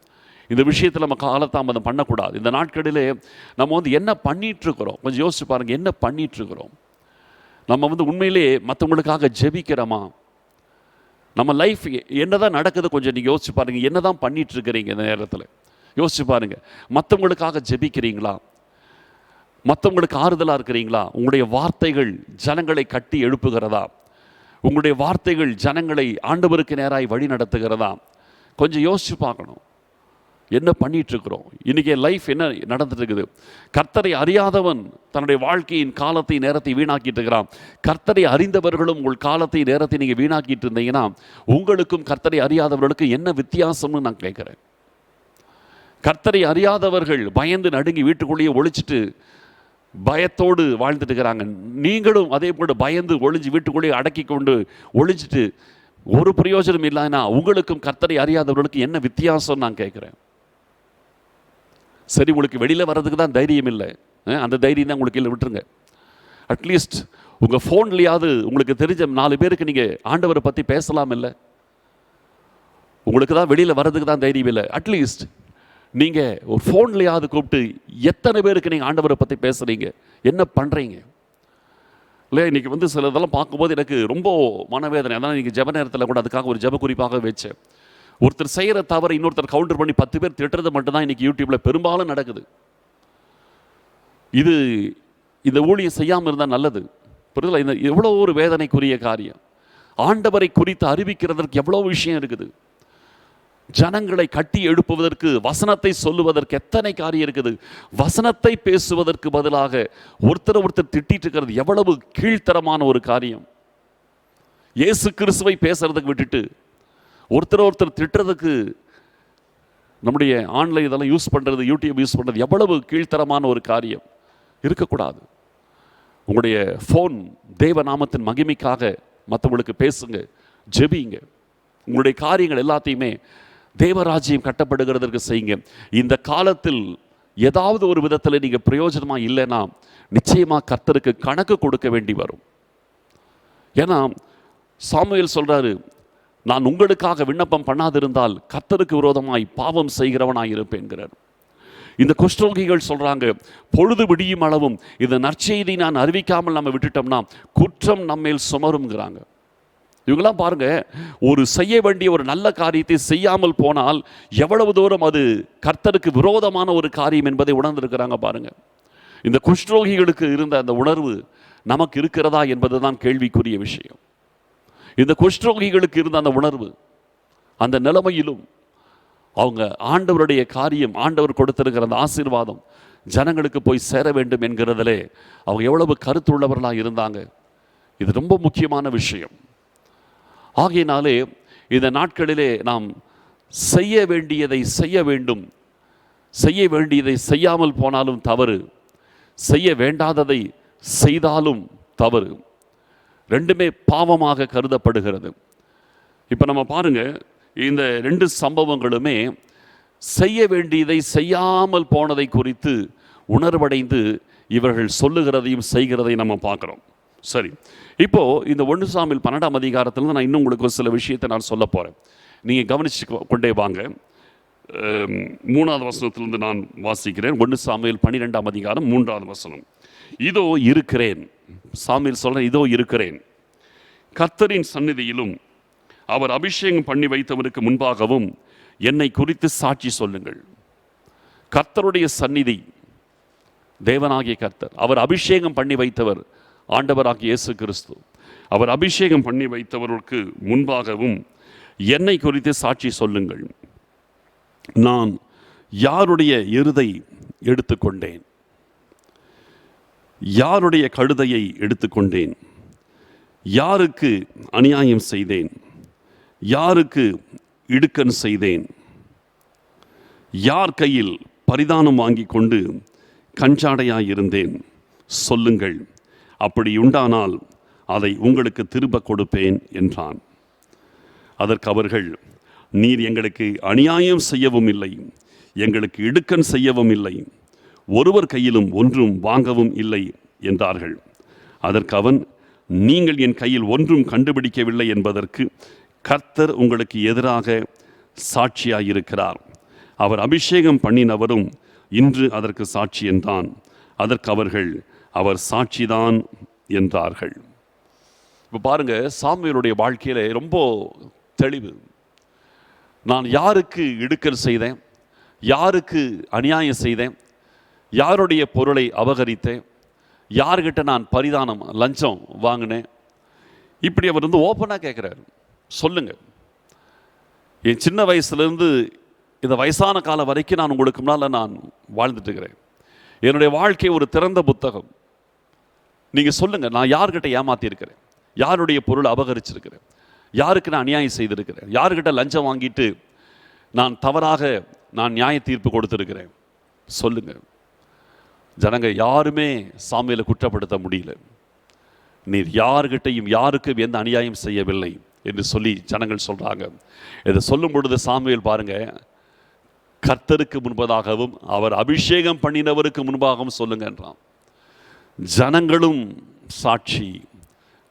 இந்த விஷயத்தில் நம்ம காலதாமதம் பண்ணக்கூடாது. இந்த நாட்களிலே நம்ம என்ன பண்ணிகிட்ருக்கிறோம் கொஞ்சம் யோசிச்சு பாருங்கள். என்ன பண்ணிகிட்ருக்கிறோம்? நம்ம உண்மையிலே மற்றவங்களுக்காக ஜெபிக்கிறோமா? நம்ம லைஃப் என்ன தான் நடக்குது கொஞ்சம் நீங்கள் யோசிச்சு பாருங்கள். என்ன தான் பண்ணிகிட்ருக்கிறீங்க இந்த நேரத்தில்? யோசிச்சு பாருங்கள். மற்றவங்களுக்காக ஜெபிக்கிறீங்களா? மற்றவங்களுக்கு ஆறுதலாக இருக்கிறீங்களா? உங்களுடைய வார்த்தைகள் ஜனங்களை கட்டி எழுப்புகிறதா? உங்களுடைய வார்த்தைகள் ஜனங்களை ஆண்டவருக்கு நேராய் வழி நடத்துகிறதா? கொஞ்சம் யோசிச்சு பார்க்கணும். என்ன பண்ணிகிட்ருக்கிறோம்? இன்றைக்கி லைஃப் என்ன நடந்துட்டு இருக்குது? கர்த்தரை அறியாதவன் தன்னுடைய வாழ்க்கையின் காலத்தை நேரத்தை வீணாக்கிட்டு இருக்கிறான். கர்த்தரை அறிந்தவர்களும் உங்கள் காலத்தை நேரத்தை நீங்கள் வீணாக்கிட்டு இருந்தீங்கன்னா உங்களுக்கும் கர்த்தரை அறியாதவர்களுக்கும் என்ன வித்தியாசம்னு நான் கேட்குறேன். கர்த்தரை அறியாதவர்கள் பயந்து நடுங்கி வீட்டுக்குள்ளேயே ஒழிச்சிட்டு பயத்தோடு வாழ்ந்துட்டு இருக்கிறாங்க. நீங்களும் அதே போல பயந்து ஒழிஞ்சு வீட்டுக்குள்ளேயே அடக்கி கொண்டு ஒழிஞ்சிட்டு ஒரு பிரயோஜனம் இல்லைன்னா உங்களுக்கும் கர்த்தரை அறியாதவர்களுக்கு என்ன வித்தியாசம் நான் கேட்குறேன். சரி, உங்களுக்கு வெளியில் வர்றதுக்கு தான் தைரியம் இல்லை, அந்த தைரியம் தான் உங்களுக்கு இல்லை, விட்டுருங்க. அட்லீஸ்ட் உங்கள் ஃபோன்லேயாவது உங்களுக்கு தெரிஞ்ச 4 பேருக்கு நீங்கள் ஆண்டவரை பற்றி பேசலாம் இல்லை? உங்களுக்கு தான் வெளியில் வர்றதுக்கு தான் தைரியம் இல்லை. அட்லீஸ்ட் நீங்கள் ஒரு ஃபோன்லையாவது கூப்பிட்டு எத்தனை பேருக்கு நீங்கள் ஆண்டவரை பற்றி பேசுகிறீங்க, என்ன பண்ணுறீங்க இல்லையா? இன்றைக்கி சில இதெல்லாம் பார்க்கும்போது எனக்கு ரொம்ப மனவேதனை. அதனால் இன்றைக்கி ஜெப நேரத்தில் கூட அதுக்காக ஒரு ஜெப குறிப்பாக வச்சேன். ஒருத்தர் செய்கிற தவறை இன்னொருத்தர் கவுண்டர் பண்ணி 10 பேர் திட்டுறது மட்டும்தான் இன்றைக்கி யூடியூப்பில் பெரும்பாலும் நடக்குது. இந்த ஊழியம் செய்யாமல் இருந்தால் நல்லது. புரியுதுல? இந்த எவ்வளோ ஒரு வேதனைக்குரிய காரியம். ஆண்டவரை குறித்து அறிவிக்கிறதற்கு எவ்வளோ விஷயம் இருக்குது. ஜனங்களை கட்டி எழுப்புவதற்கு, வசனத்தை சொல்லுவதற்கு எத்தனை காரியம் இருக்குது. வசனத்தை பேசுவதற்கு பதிலாக ஒருத்தர் திட்டிட்டு இருக்கிறது எவ்வளவு கீழ்த்தரமான ஒரு காரியம். இயேசு கிறிஸ்துவை பேசுறதுக்கு விட்டுட்டு ஒருத்தர் திட்டுறதுக்கு நம்முடைய ஆன்லைன் இதெல்லாம் யூஸ் பண்ணுறது, யூடியூப் யூஸ் பண்ணுறது எவ்வளவு கீழ்த்தரமான ஒரு காரியம். இருக்கக்கூடாது. உங்களுடைய ஃபோன் தேவ நாமத்தின் மகிமைக்காக மற்றவங்களுக்கு பேசுங்க, ஜெபிங்க. உங்களுடைய காரியங்கள் எல்லாத்தையுமே தேவராஜ்யம் கட்டப்படுகிறதற்கு செய்யுங்க. இந்த காலத்தில் ஏதாவது ஒரு விதத்தில் நீங்கள் பிரயோஜனமாக இல்லைன்னா நிச்சயமாக கர்த்தருக்கு கணக்கு கொடுக்க வேண்டி வரும். ஏன்னா சாமுவேல் சொல்கிறாரு, நான் உங்களுக்காக விண்ணப்பம் பண்ணாதிருந்தால் கர்த்தருக்கு விரோதமாய் பாவம் செய்கிறவனாய் இருப்பேன்கிறார். இந்த குஷ்டரோகிகள் சொல்கிறாங்க, பொழுது விடியும் அளவும் இந்த நற்செய்தி நான் அறிவிக்காமல் நம்ம விட்டுட்டோம்னா குற்றம் நம்மேல் சுமருங்கிறாங்க. இவங்களாம் பாருங்க, ஒரு செய்ய வேண்டிய ஒரு நல்ல காரியத்தை செய்யாமல் போனால் எவ்வளவு தூரம் அது கர்த்தருக்கு விரோதமான ஒரு காரியம் என்பதை உணர்ந்திருக்கிறாங்க பாருங்க. இந்த குஷ்டரோகிகளுக்கு இருந்த அந்த உணர்வு நமக்கு இருக்கிறதா என்பதுதான் கேள்விக்குரிய விஷயம். இந்த குஷ்டரோகிகளுக்கு இருந்த அந்த உணர்வு, அந்த நிலைமையிலும் அவங்க ஆண்டவருடைய காரியம், ஆண்டவர் கொடுத்திருக்கிற அந்த ஆசீர்வாதம் ஜனங்களுக்கு போய் சேர வேண்டும் என்கிறதிலே அவங்க எவ்வளவு கருத்துள்ளவர்களாக இருந்தாங்க. இது ரொம்ப முக்கியமான விஷயம். ஆகையினாலே இந்த நாட்களிலே நாம் செய்ய வேண்டியதை செய்ய வேண்டும். செய்ய வேண்டியதை செய்யாமல் போனாலும் தவறு, செய்ய வேண்டாததை செய்தாலும் தவறு. ரெண்டுமே பாவமாக கருதப்படுகிறது. இப்போ நம்ம பாருங்க, இந்த 2 சம்பவங்களுமே செய்ய வேண்டியதை செய்யாமல் போனதை குறித்து உணர்வடைந்து இவர்கள் சொல்லுகிறதையும் செய்கிறதையும் நம்ம பார்க்குறோம். சரி, இப்போ இந்த 1 சாமுவேல் 12ஆம் அதிகாரத்திலிருந்து நான் இன்னும் உங்களுக்கு ஒரு சில விஷயத்தை நான் சொல்ல போகிறேன். நீங்கள் கவனிச்சு கொண்டே வாங்க. 3வது வசனத்திலிருந்து நான் வாசிக்கிறேன். 1 சாமுவேல் 12ஆம் அதிகாரம் 3வது வசனம். இதோ இருக்கிறேன், சாமுவேல் சொல்றேன், இதோ இருக்கிறேன், கர்த்தரின் சந்நிதியிலும் அவர் அபிஷேகம் பண்ணி வைத்தவருக்கு முன்பாகவும் என்னை குறித்து சாட்சி சொல்லுங்கள். கர்த்தருடைய சந்நிதி, தேவனாகிய கர்த்தர், அவர் அபிஷேகம் பண்ணி வைத்தவர் ஆண்டவராகிய இயேசு கிறிஸ்து, அவர் அபிஷேகம் பண்ணி வைத்தவருக்கு முன்பாகவும் என்னை குறித்து சாட்சி சொல்லுங்கள். நான் யாருடைய எருதை எடுத்துக்கொண்டேன், யாருடைய கழுதையை எடுத்துக்கொண்டேன், யாருக்கு அநியாயம் செய்தேன், யாருக்கு இடுக்கண் செய்தேன், யார் கையில் பரிதானம் வாங்கி கொண்டு கஞ்சாடையாயிருந்தேன், சொல்லுங்கள், அப்படி உண்டானால் அதை உங்களுக்கு திரும்ப கொடுப்பேன் என்றான். அதற்கு அவர்கள், நீர் எங்களுக்கு அநியாயம் செய்யவும் இல்லை, எங்களுக்கு இடுக்கண் செய்யவும் இல்லை, ஒருவர் கையிலும் ஒன்றும் வாங்கவும் இல்லை என்றார்கள். அதற்கு அவன், நீங்கள் என் கையில் ஒன்றும் கண்டுபிடிக்கவில்லை என்பதற்கு கர்த்தர் உங்களுக்கு எதிராக சாட்சியாயிருக்கிறார், அவர் அபிஷேகம் பண்ணினவரும் இன்று அதற்கு சாட்சி என்றான். அதற்கு அவர்கள், அவர் சாட்சிதான் என்றார்கள். இப்போ பாருங்க, சாமுவேலுடைய வாழ்க்கையில ரொம்ப தெளிவு. நான் யாருக்கு இடுக்கல் செய்தேன், யாருக்கு அநியாயம் செய்தேன், யாருடைய பொருளை அபகரித்தேன், யார்கிட்ட நான் பரிதானம் லஞ்சம் வாங்கினேன், இப்படி அவர் ஓப்பனாக கேட்குறாரு. சொல்லுங்க, என் சின்ன வயசுலேருந்து இந்த வயசான காலம் வரைக்கும் நான் உங்களுக்கு முன்னால் நான் வாழ்ந்துட்டு இருக்கிறேன். என்னுடைய வாழ்க்கை ஒரு திறந்த புத்தகம். நீங்கள் சொல்லுங்கள், நான் யார்கிட்ட ஏமாற்றிருக்கிறேன், யாருடைய பொருளை அபகரிச்சிருக்கிறேன், யாருக்கு நான் அநியாயம் செய்திருக்கிறேன், யாருக்கிட்ட லஞ்சம் வாங்கிட்டு நான் தவறாக நான் நியாய தீர்ப்பு கொடுத்துருக்கிறேன், சொல்லுங்கள். ஜனங்க யாருமே சாமுவேலை குற்றப்படுத்த முடியல. நீர் யார்கிட்டையும் யாருக்கும் எந்த அநியாயம் செய்யவில்லை என்று சொல்லி ஜனங்கள் சொல்கிறாங்க. இதை சொல்லும் பொழுது சாமுவேல் பாருங்க, கர்த்தருக்கு முன்பதாகவும் அவர் அபிஷேகம் பண்ணினவருக்கு முன்பாகவும் சொல்லுங்கன்றான். ஜனங்களும் சாட்சி,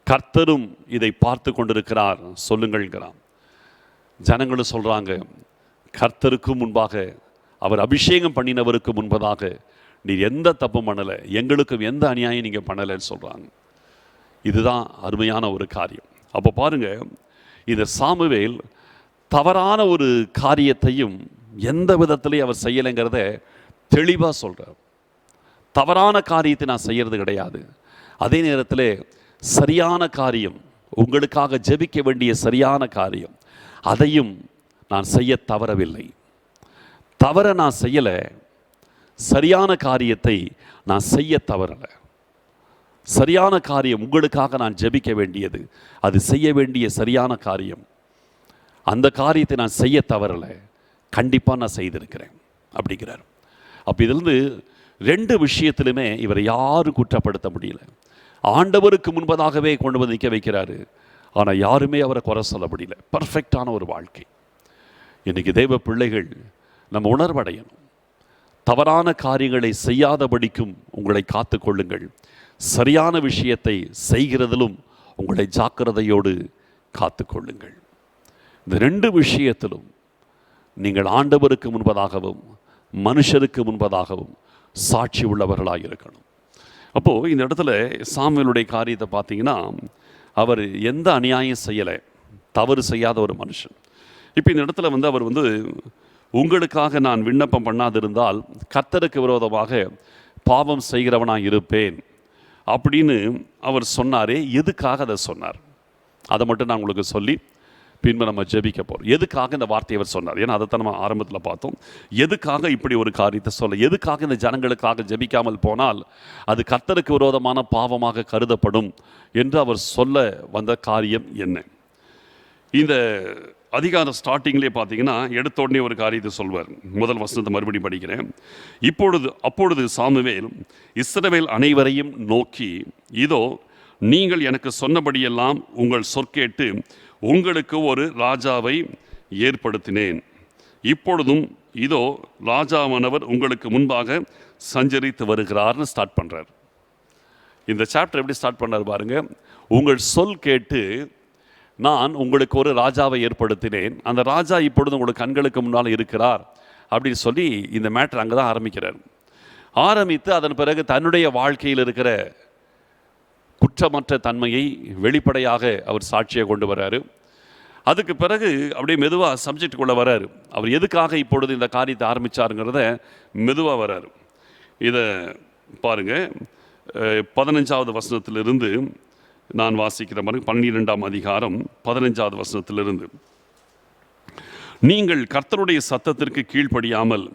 கர்த்தரும் இதை பார்த்து கொண்டிருக்கிறார், சொல்லுங்கள்ங்கிறான். ஜனங்களும் சொல்கிறாங்க, கர்த்தருக்கு முன்பாக அவர் அபிஷேகம் பண்ணினவருக்கு முன்பதாக நீர் எந்த தப்பும் பண்ணலை, எங்களுக்கும் எந்த அநியாயம் நீங்கள் பண்ணலைன்னு சொல்கிறாங்க. இதுதான் அருமையான ஒரு காரியம். அப்போ பாருங்க, இந்த சாமுவேல் தவறான ஒரு காரியத்தையும் எந்த விதத்திலையும் அவர் செய்யலைங்கிறத தெளிவாக சொல்கிறார். தவறான காரியத்தை நான் செய்கிறது கிடையாது, அதே நேரத்தில் சரியான காரியம், உங்களுக்காக ஜெபிக்க வேண்டிய சரியான காரியம், அதையும் நான் செய்ய தவறவில்லை. தவற நான் செய்யலை, சரியான காரியத்தை நான் செய்ய தவறலை. சரியான காரியம், உங்களுக்காக நான் ஜெபிக்க வேண்டியது, அது செய்ய வேண்டிய சரியான காரியம், அந்த காரியத்தை நான் செய்ய தவறலை, கண்டிப்பாக நான் செய்திருக்கிறேன் அப்படிங்கிறார். அப்போ இதிலிருந்து 2 விஷயத்திலுமே இவரை யாரும் குற்றப்படுத்த முடியல. ஆண்டவருக்கு முன்பதாகவே கொண்டு வந்து நிற்க வைக்கிறாரு, ஆனால் யாருமே அவரை குறை சொல்ல முடியல. பர்ஃபெக்டான ஒரு வாழ்க்கை. இன்றைக்கி தெய்வ பிள்ளைகள் நம்ம உணர்வடையணும். தவறான காரியங்களை செய்யாதபடிக்கும் உங்களை காத்து கொள்ளுங்கள். சரியான விஷயத்தை செய்கிறதிலும் உங்களை ஜாக்கிரதையோடு காத்து கொள்ளுங்கள். இந்த 2 விஷயத்திலும் நீங்கள் ஆண்டவருக்கு முன்பதாகவும் மனுஷருக்கு முன்பதாகவும் சாட்சி உள்ளவர்களாக இருக்கணும். அப்போது இந்த இடத்துல சாமுவேலுடைய காரியத்தை பார்த்தீங்கன்னா, அவர் எந்த அநியாயம் செய்யலை, தவறு செய்யாத ஒரு மனுஷன். இப்போ இந்த இடத்துல அவர் உங்களுக்காக நான் விண்ணப்பம் பண்ணாதிருந்தால் கர்த்தருக்கு விரோதமாக பாவம் செய்கிறவனாக இருப்பேன் அப்படின்னு அவர் சொன்னாரே. எதுக்காக அதை சொன்னார் அதை மட்டும் நான் உங்களுக்கு சொல்லி பின்பு நம்ம ஜெபிக்க போகிறோம். எதுக்காக இந்த வார்த்தையை அவர் சொன்னார்? ஏன்னா அதைத்தான் நம்ம ஆரம்பத்தில் பார்த்தோம். எதுக்காக இப்படி ஒரு காரியத்தை சொல்ல, எதுக்காக இந்த ஜனங்களுக்காக ஜெபிக்காமல் போனால் அது கர்த்தருக்கு விரோதமான பாவமாக கருதப்படும் என்று அவர் சொல்ல வந்த காரியம் என்ன? இந்த அதிகார ஸ்டார்டிங்லேயே பார்த்தீங்கன்னா எடுத்த உடனே ஒரு காரியத்தை சொல்வார். முதல் வசனத்தை மறுபடியும் படிக்கிறேன். அப்பொழுது சாமுவேல் இஸ்ரவேல் அனைவரையும் நோக்கி, இதோ நீங்கள் எனக்கு சொன்னபடியெல்லாம் உங்கள் சொற்கேட்டு உங்களுக்கு ஒரு ராஜாவை ஏற்படுத்தினேன். இப்பொழுதும் இதோ ராஜாவானவர் உங்களுக்கு முன்பாக சஞ்சரித்து வருகிறார்னு ஸ்டார்ட் பண்ணுறார். இந்த சாப்டர் எப்படி ஸ்டார்ட் பண்ணார் பாருங்க. உங்கள் சொல் கேட்டு நான் உங்களுக்கு ஒரு ராஜாவை ஏற்படுத்தினேன், அந்த ராஜா இப்பொழுது உங்களுக்கு கண்களுக்கு முன்னால் இருக்கிறார் அப்படின்னு சொல்லி இந்த மேட்டர் அங்கே தான் ஆரம்பிக்கிறார். ஆரம்பித்து அதன் பிறகு தன்னுடைய வாழ்க்கையில் இருக்கிற குற்றமற்ற தன்மையை வெளிப்படையாக அவர் சாட்சியை கொண்டு வர்றாரு. அதுக்கு பிறகு அப்படியே மெதுவாக சப்ஜெக்ட் கொள்ள வர்றாரு. அவர் எதுக்காக இப்பொழுது இந்த காரியத்தை ஆரம்பித்தாருங்கிறத மெதுவாக வர்றாரு. இதை பாருங்கள், 15வது வசனத்திலிருந்து நான் வாசிக்கிற மாதிரி 12ஆம் அதிகாரம் 15வது வசனத்திலிருந்து, நீங்கள் கர்த்தருடைய சத்தத்திற்கு கீழ்ப்படியாமல்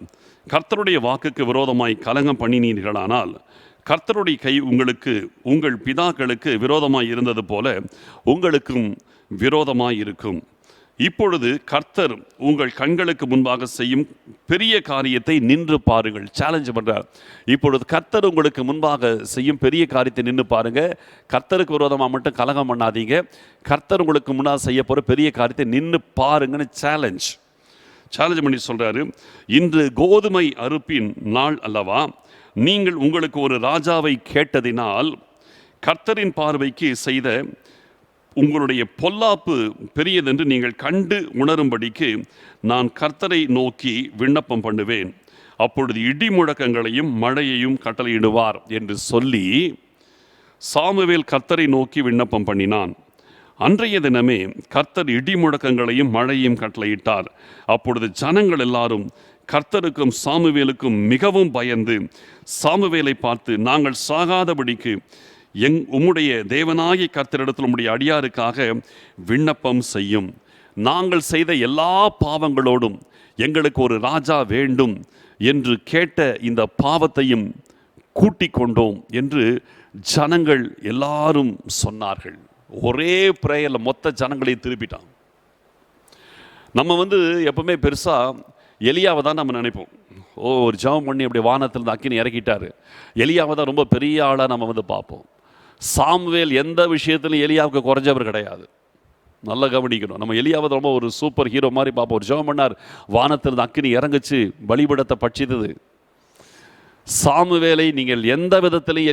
கர்த்தருடைய வாக்குக்கு விரோதமாய் கலங்கம் பண்ணினீர்களானால் கர்த்தருடைய கை உங்களுக்கு உங்கள் பிதாக்களுக்கு விரோதமாய் இருந்தது போல உங்களுக்கும் விரோதமாய் இருக்கும். இப்பொழுது கர்த்தர் உங்கள் கண்களுக்கு முன்பாக செய்யும் பெரிய காரியத்தை நின்று பாருங்கள். சேலஞ்ச் பண்றார். இப்பொழுது கர்த்தர் உங்களுக்கு முன்பாக செய்யும் பெரிய காரியத்தை நின்று பாருங்க. கர்த்தருக்கு விரோதமாக மட்டும் கலகம் பண்ணாதீங்க. கர்த்தர் உங்களுக்கு முன்னால் செய்ய போகிற பெரிய காரியத்தை நின்று பாருங்கன்னு சேலஞ்ச் பண்ணி சொல்றாரு. இன்று கோதுமை அறுப்பின் நாள் அல்லவா? நீங்கள் உங்களுக்கு ஒரு ராஜாவை கேட்டதினால் கர்த்தரின் பார்வைக்கு செய்த உங்களுடைய பொல்லாப்பு பெரியதென்று நீங்கள் கண்டு உணரும்படிக்கு நான் கர்த்தரை நோக்கி விண்ணப்பம் பண்ணுவேன். அப்பொழுது இடி முழக்கங்களையும் மழையையும் கட்டளையிடுவார் என்று சொல்லி சாமுவேல் கர்த்தரை நோக்கி விண்ணப்பம் பண்ணினான். அன்றைய தினமே கர்த்தர் இடி முழக்கங்களையும் மழையையும் கட்டளையிட்டார். அப்பொழுது ஜனங்கள் எல்லாரும் கர்த்தருக்கும் சாமுவேலுக்கும் மிகவும் பயந்து சாமுவேலை பார்த்து, நாங்கள் சாகாதபடிக்கு உம்முடைய தேவனாகிய கர்த்தரிடத்தில் உம்முடைய அடியாருக்காக விண்ணப்பம் செய்யும். நாங்கள் செய்த எல்லா பாவங்களோடும் எங்களுக்கு ஒரு ராஜா வேண்டும் என்று கேட்ட இந்த பாவத்தையும் கூட்டிக் கொண்டோம் என்று ஜனங்கள் எல்லாரும் சொன்னார்கள். ஒரே பிரேயரில் மொத்த ஜனங்களையும் திருப்பிட்டான். நம்ம எப்பவுமே பெருசாக எலியாவை தான் நம்ம நினைப்போம். ஒரு ஜெபம் பண்ணி அப்படி வானத்தில் அக்கினி இறக்கிட்டாரு, எலியாவை தான் ரொம்ப பெரிய ஆளாக நம்ம பார்ப்போம். சாமுவேல் எந்த விஷயத்திலும் எலியாவுக்கு குறைஞ்சவர் கிடையாது. நல்லா கவனிக்கணும். நம்ம எலியாவை ரொம்ப ஒரு சூப்பர் ஹீரோ மாதிரி பார்ப்போம். ஒரு ஜெபம் பண்ணார், வானத்தில் அக்கினி இறங்குச்சு, பலிபீடத்தை பட்சித்தது. சாமுவேலை நீங்கள் எந்த விதத்திலையும்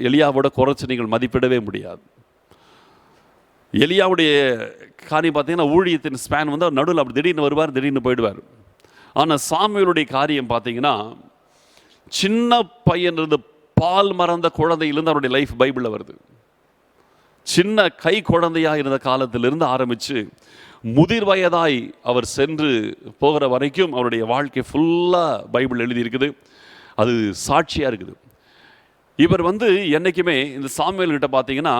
எலியாவோட குறைச்சி நீங்கள் மதிப்பிடவே முடியாது. எலியாவுடைய காரியம் பார்த்தீங்கன்னா ஊழியத்தின் ஸ்பேன் நடுவில் அப்படி திடீர்னு வருவார், திடீர்னு போயிடுவார். ஆனால் சாமுவேலுடைய காரியம் பார்த்தீங்கன்னா சின்ன பையன் இருந்து பால் மறந்த குழந்தையிலிருந்து அவருடைய லைஃப் பைபிளில் வருது. சின்ன கை குழந்தையாக இருந்த காலத்திலிருந்து ஆரம்பித்து முதிர் வயதாய் அவர் சென்று போகிற வரைக்கும் அவருடைய வாழ்க்கை ஃபுல்லாக பைபிள் எழுதியிருக்குது. அது சாட்சியாக இருக்குது. இவர் என்றைக்குமே இந்த சாமுவேல்கிட்ட பார்த்தீங்கன்னா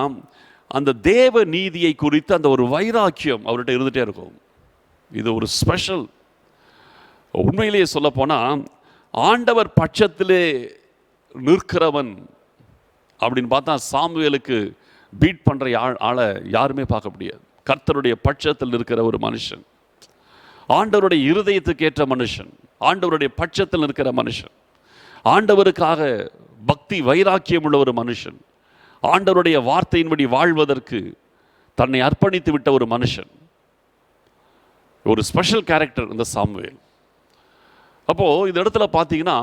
அந்த தேவ நீதியை குறித்து அந்த ஒரு வைராக்கியம் அவர்கிட்ட இருந்துகிட்டே இருக்கும். இது ஒரு ஸ்பெஷல். உண்மையிலேயே சொல்ல போனால் ஆண்டவர் பட்சத்திலே நிற்கிறவன் அப்படின்னு பார்த்தா சாமுவேலுக்கு பீட் பண்ணுற ஆளை யாருமே பார்க்க முடியாது. கர்த்தருடைய பட்சத்தில் இருக்கிற ஒரு மனுஷன், ஆண்டவருடைய இருதயத்துக்கு ஏற்ற மனுஷன், ஆண்டவருடைய பட்சத்தில் இருக்கிற மனுஷன், ஆண்டவருக்காக பக்தி வைராக்கியம் உள்ள ஒரு மனுஷன், ஆண்டவருடைய வார்த்தையின்படி வாழ்வதற்கு தன்னை அர்ப்பணித்து விட்ட ஒரு மனுஷன். ஒரு ஸ்பெஷல் கேரக்டர் இந்த சாமுவேல். அப்போது இந்த இடத்துல பார்த்தீங்கன்னா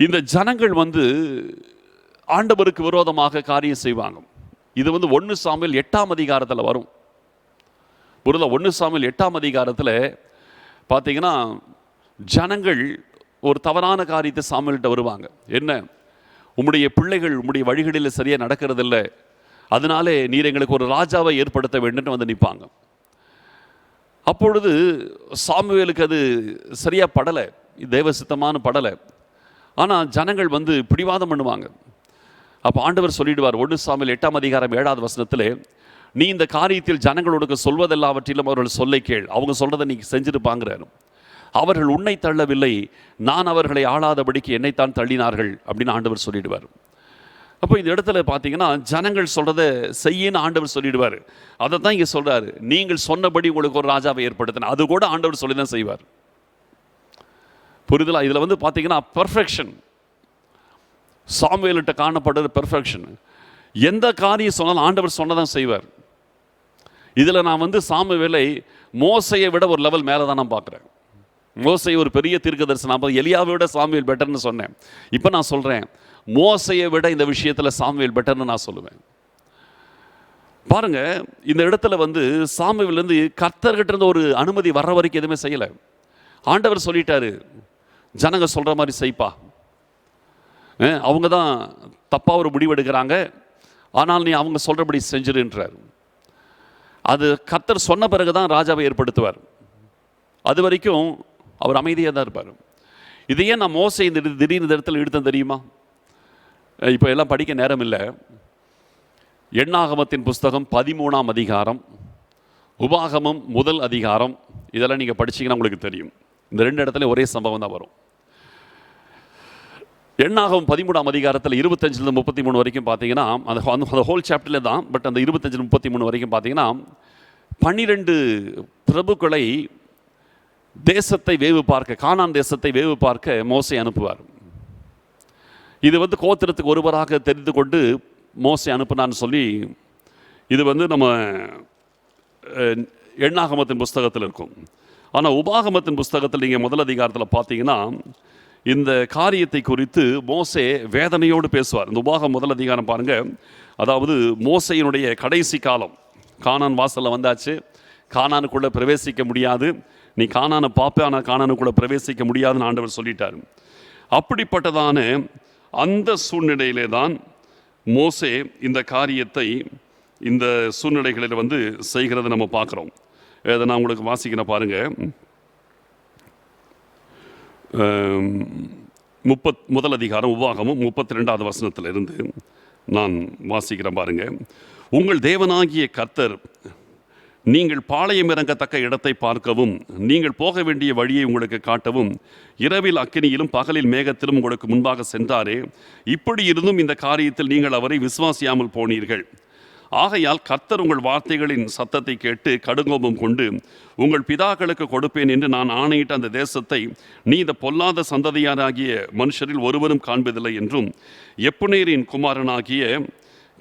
இந்த ஜனங்கள் ஆண்டவருக்கு விரோதமாக காரியம் செய்வாங்க. இது 1 சாமுவேல் 8ஆம் அதிகாரத்தில் வரும். 1 சாமுவேல் 8ஆம் அதிகாரத்தில் பார்த்தீங்கன்னா ஜனங்கள் ஒரு தவறான காரியத்தை சாமுவேல்கிட்ட வருவாங்க. என்ன, உம்முடைய பிள்ளைகள் உம்முடைய வழிகளில் சரியாக நடக்கிறதில்லை, அதனாலே நீர் எங்களுக்கு ஒரு ராஜாவை ஏற்படுத்த வேண்டும் நிற்பாங்க. அப்பொழுது சாமுவேலுக்கு அது சரியாக படலை, தேவசித்தமான படலை. ஆனால் ஜனங்கள் பிடிவாதம் பண்ணுவாங்க. அப்போ ஆண்டவர் சொல்லிடுவார் 1 சாமுவேல் 8ஆம் அதிகாரம் 7வது வசனத்தில், நீ இந்த காரியத்தில் ஜனங்களோடு சொல்வதெல்லாவற்றிலும் அவர்கள் சொல்லை கேள், அவங்க சொல்றதை நீ செஞ்சிருப்பாங்கிறாரு. அவர்கள் உன்னை தள்ளவில்லை, நான் அவர்களை ஆளாதபடிக்கு என்னைத்தான் தள்ளினார்கள் அப்படின்னு ஆண்டவர் சொல்லிடுவார். அப்போ இந்த இடத்துல பார்த்தீங்கன்னா ஜனங்கள் சொல்றதை செய்யின்னு ஆண்டவர் சொல்லிடுவார். அதை தான் இங்கே சொல்றாரு, நீங்கள் சொன்னபடி உங்களுக்கு ஒரு ராஜாவை ஏற்படுத்தின, அது கூட ஆண்டவர் சொல்லி தான் செய்வார். புரிதலா? இதில் வந்து பார்த்தீங்கன்னா பெர்ஃபெக்ஷன், சாமுவேல்கிட்ட காணப்படுற பெர்ஃபெக்ஷன். எந்த காரியம் சொன்னாலும் ஆண்டவர் சொன்னதான் செய்வார். இதில் நான் வந்து சாமுவேலை மோசையை விட ஒரு லெவல் மேலே தான் நான் பார்க்குறேன். மோசை ஒரு பெரிய தீர்க்கதரிசனம், எலியாவை விட சாமுவேல் பெட்டர்னு சொன்னேன். இப்போ நான் சொல்கிறேன், மோசையை விட இந்த விஷயத்தில் சாமுவேல் பெட்டர்னு நான் சொல்லுவேன். பாருங்க, இந்த இடத்துல வந்து சாமுவேல் வந்து கர்த்தர்கிட்ட இருந்து ஒரு அனுமதி வர்ற வரைக்கும் எதுவுமே செய்யலை. ஆண்டவர் சொல்லிட்டாரு, ஜனங்க சொல்கிற மாதிரி செய்ப்பா. அவங்க தான் தப்பாக ஒரு முடிவெடுக்கிறாங்க, ஆனால் நீ அவங்க சொல்கிறபடி செஞ்சிருன்றார். அது கர்த்தர் சொன்ன பிறகு தான் ராஜாவை ஏற்படுத்துவார். அது வரைக்கும் அவர் அமைதியாக தான் இருப்பார். இதையே நான் மோசை இந்த திடீர்னு இந்த இடத்துல எடுத்தேன் தெரியுமா? இப்போ எல்லாம் படிக்க நேரம் இல்லை. எண்ணாகமத்தின் புஸ்தகம் 13ஆம் அதிகாரம், உபாகமம் 1 அதிகாரம், இதெல்லாம் நீங்கள் படிச்சீங்கன்னா உங்களுக்கு தெரியும். இந்த 2 இடத்துல ஒரே சம்பவம் தான் வரும். எண்ணாகமம் 13ஆம் அதிகாரத்தில் 25 33 வரைக்கும் பார்த்தீங்கன்னா அந்த ஹோல் சாப்டரில் தான், பட் அந்த 25 33 வரைக்கும் பார்த்தீங்கன்னா 12 பிரபுக்களை தேசத்தை வேவு பார்க்க, கானான் தேசத்தை வேவு பார்க்க மோசே அனுப்புவார். இது வந்து கோத்திரத்துக்கு ஒருவராக தெரிந்து கொண்டு மோசே அனுப்புனான்னு சொல்லி இது வந்து நம்ம எண்ணாகமத்தின் புஸ்தகத்தில் இருக்கும். ஆனால் உபாகமத்தின் புஸ்தகத்தில் நீங்கள் 1 அதிகாரத்தில் பார்த்தீங்கன்னா இந்த காரியத்தை குறித்து மோசே வேதனையோடு பேசுவார். இந்த உபாகம் 1 அதிகாரம் பாருங்கள். அதாவது மோசையினுடைய கடைசி காலம், கானான் வாசலில் வந்தாச்சு, கானானுக்குள்ளே பிரவேசிக்க முடியாது, நீ கானானை பார்ப்ப, ஆனால் கானானுக்குள்ளே பிரவேசிக்க முடியாதுன்னு ஆண்டவர் சொல்லிட்டார். அப்படிப்பட்டதான அந்த சூழ்நிலையிலே தான் மோசே இந்த காரியத்தை இந்த சூழ்நிலைகளில் வந்து செய்கிறத நம்ம பார்க்குறோம். அதை நான் உங்களுக்கு வாசிக்கிறேன் பாருங்கள். 1 அதிகாரம் உபாகமும் 32வது வசனத்திலிருந்து நான் வாசிக்கிறேன் பாருங்கள். உங்கள் தேவனாகிய கர்த்தர் நீங்கள் பாளையம் இறங்கத்தக்க இடத்தை பார்க்கவும், நீங்கள் போக வேண்டிய வழியை உங்களுக்கு காட்டவும், இரவில் அக்கினியிலும் பகலில் மேகத்திலும் உங்களுக்கு முன்பாக சென்றாரே, இப்படி இருந்தும் இந்த காரியத்தில் நீங்கள் அவரை விசுவாசியாமல் போனீர்கள். ஆகையால் கர்த்தர் உங்கள் வார்த்தைகளின் சத்தத்தை கேட்டு கடுங்கோபம் கொண்டு உங்கள் பிதாக்களுக்கு கொடுப்பேன் என்று நான் ஆணையிட்ட அந்த தேசத்தை நீ இந்த பொல்லாத சந்ததியாராகிய மனுஷரில் ஒருவரும் காண்பதில்லை என்றும், எப்புனேரின் குமாரனாகிய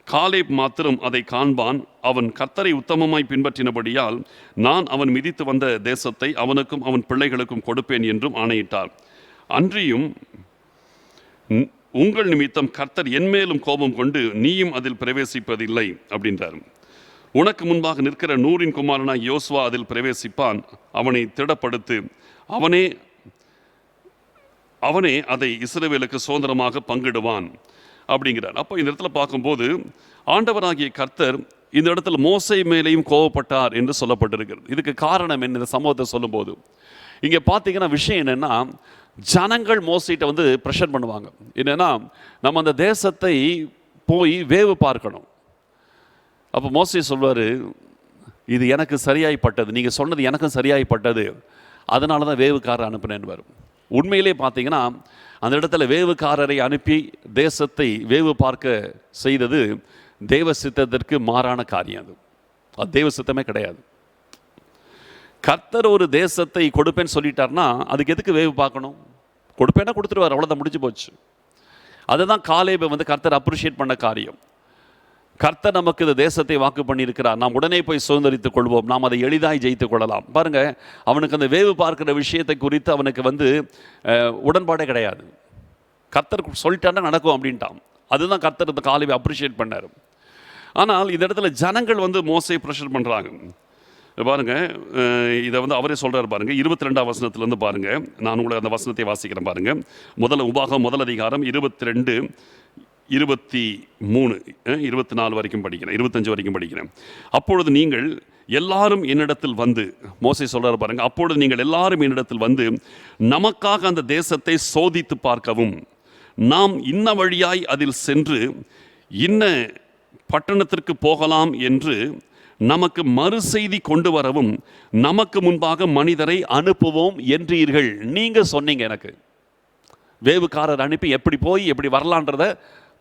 காலேப் மாத்திரம் அதை காண்பான், அவன் கர்த்தரை உத்தமமாய் பின்பற்றினபடியால் நான் அவன் மிதித்து வந்த தேசத்தை அவனுக்கும் அவன் பிள்ளைகளுக்கும் கொடுப்பேன் என்றும் ஆணையிட்டார். அன்றியும் உங்கள் நிமித்தம் கர்த்தர் என்மேலும் கோபம் கொண்டு நீயும் அதில் பிரவேசிப்பதில்லை அப்படின்றார். உனக்கு முன்பாக நிற்கிற நூரின் குமாரனாய் யோசுவா அதில் பிரவேசிப்பான், அவனை திடப்படுத்து, அவனே அதை இஸ்ரவேலுக்கு சுதந்திரமாக பங்கிடுவான் அப்படிங்கிறார். அப்போ இந்த இடத்துல பார்க்கும்போது ஆண்டவராகிய கர்த்தர் இந்த இடத்துல மோசை மேலேயும் கோபப்பட்டார் என்று சொல்லப்பட்டிருக்கிறது. இதுக்கு காரணம் என்ன? இந்த சம்பவத்தை சொல்லும்போது இங்கே பார்த்தீங்கன்னா விஷயம் என்னென்னா, ஜனங்கள் மோசைட்ட வந்து ப்ரெஷர் பண்ணுவாங்க. என்னென்னா, நம்ம அந்த தேசத்தை போய் வேவு பார்க்கணும். அப்போ மோசை சொல்வார், இது எனக்கு சரியாய்ப்பட்டது, நீங்கள் சொன்னது எனக்கும் சரியாய்ப்பட்டது, அதனால தான் வேவுக்காரர் அனுப்பினேன்னு வரும். உண்மையிலே பார்த்தீங்கன்னா அந்த இடத்துல வேவுக்காரரை அனுப்பி தேசத்தை வேவு பார்க்க செய்தது தேவ சித்தத்திற்கு மாறான காரியம். அது தேவ சித்தமே கிடையாது. கர்த்தர் ஒரு தேசத்தை கொடுப்பேன்னு சொல்லிட்டார்னா அதுக்கு எதுக்கு வேவு பார்க்கணும்? கொடுப்பேன்னா கொடுத்துருவார், அவ்வளோதான், முடிஞ்சு போச்சு. அதுதான் காலேபை வந்து கர்த்தர் அப்ரிஷியேட் பண்ண காரியம். கர்த்தர் நமக்கு இந்த தேசத்தை வாக்கு பண்ணியிருக்கிறார், நாம் உடனே போய் சுதந்திரித்துக் கொள்வோம், நாம் அதை எளிதாய் ஜெயித்து கொள்ளலாம். பாருங்க, அவனுக்கு அந்த வேவு பார்க்கிற விஷயத்தை குறித்து அவனுக்கு வந்து உடன்பாடே கிடையாது. கர்த்தர் சொல்லிட்டாருன்னா நடக்கும் அப்படின்ட்டான். அதுதான் கர்த்தர் இந்த காலேபை அப்ரிஷியேட் பண்ணார். ஆனால் இந்த இடத்துல ஜனங்கள் வந்து மோசையை ப்ரெஷர் பண்ணுறாங்க. பாருங்க, இதை வந்து அவரே சொல்கிறார் பாருங்க, 22ஆம் வசனத்துலேருந்து பாருங்க. நான் உங்களை அந்த வசனத்தை வாசிக்கிறேன் பாருங்க. உபாகம் 1 அதிகாரம் 22, 23, 24 வரைக்கும் படிக்கிறேன், 25 வரைக்கும் படிக்கிறேன். அப்பொழுது நீங்கள் எல்லாரும் என்னிடத்தில் வந்து, மோசே சொல்றாரு பாருங்க, அப்பொழுது நீங்கள் எல்லாரும் என்னிடத்தில் வந்து நமக்காக அந்த தேசத்தை சோதித்து பார்க்கவும், நாம் இன்ன வழியாய் அதில் சென்று இன்ன பட்டணத்திற்கு போகலாம் என்று நமக்கு மறு செய்தி கொண்டு வரவும் நமக்கு முன்பாக மனிதரை அனுப்புவோம் என்றீர்கள். நீங்க சொன்னீங்க. எனக்கு வேவுக்காரர் அனுப்பி எப்படி போய் எப்படி வரலான்றத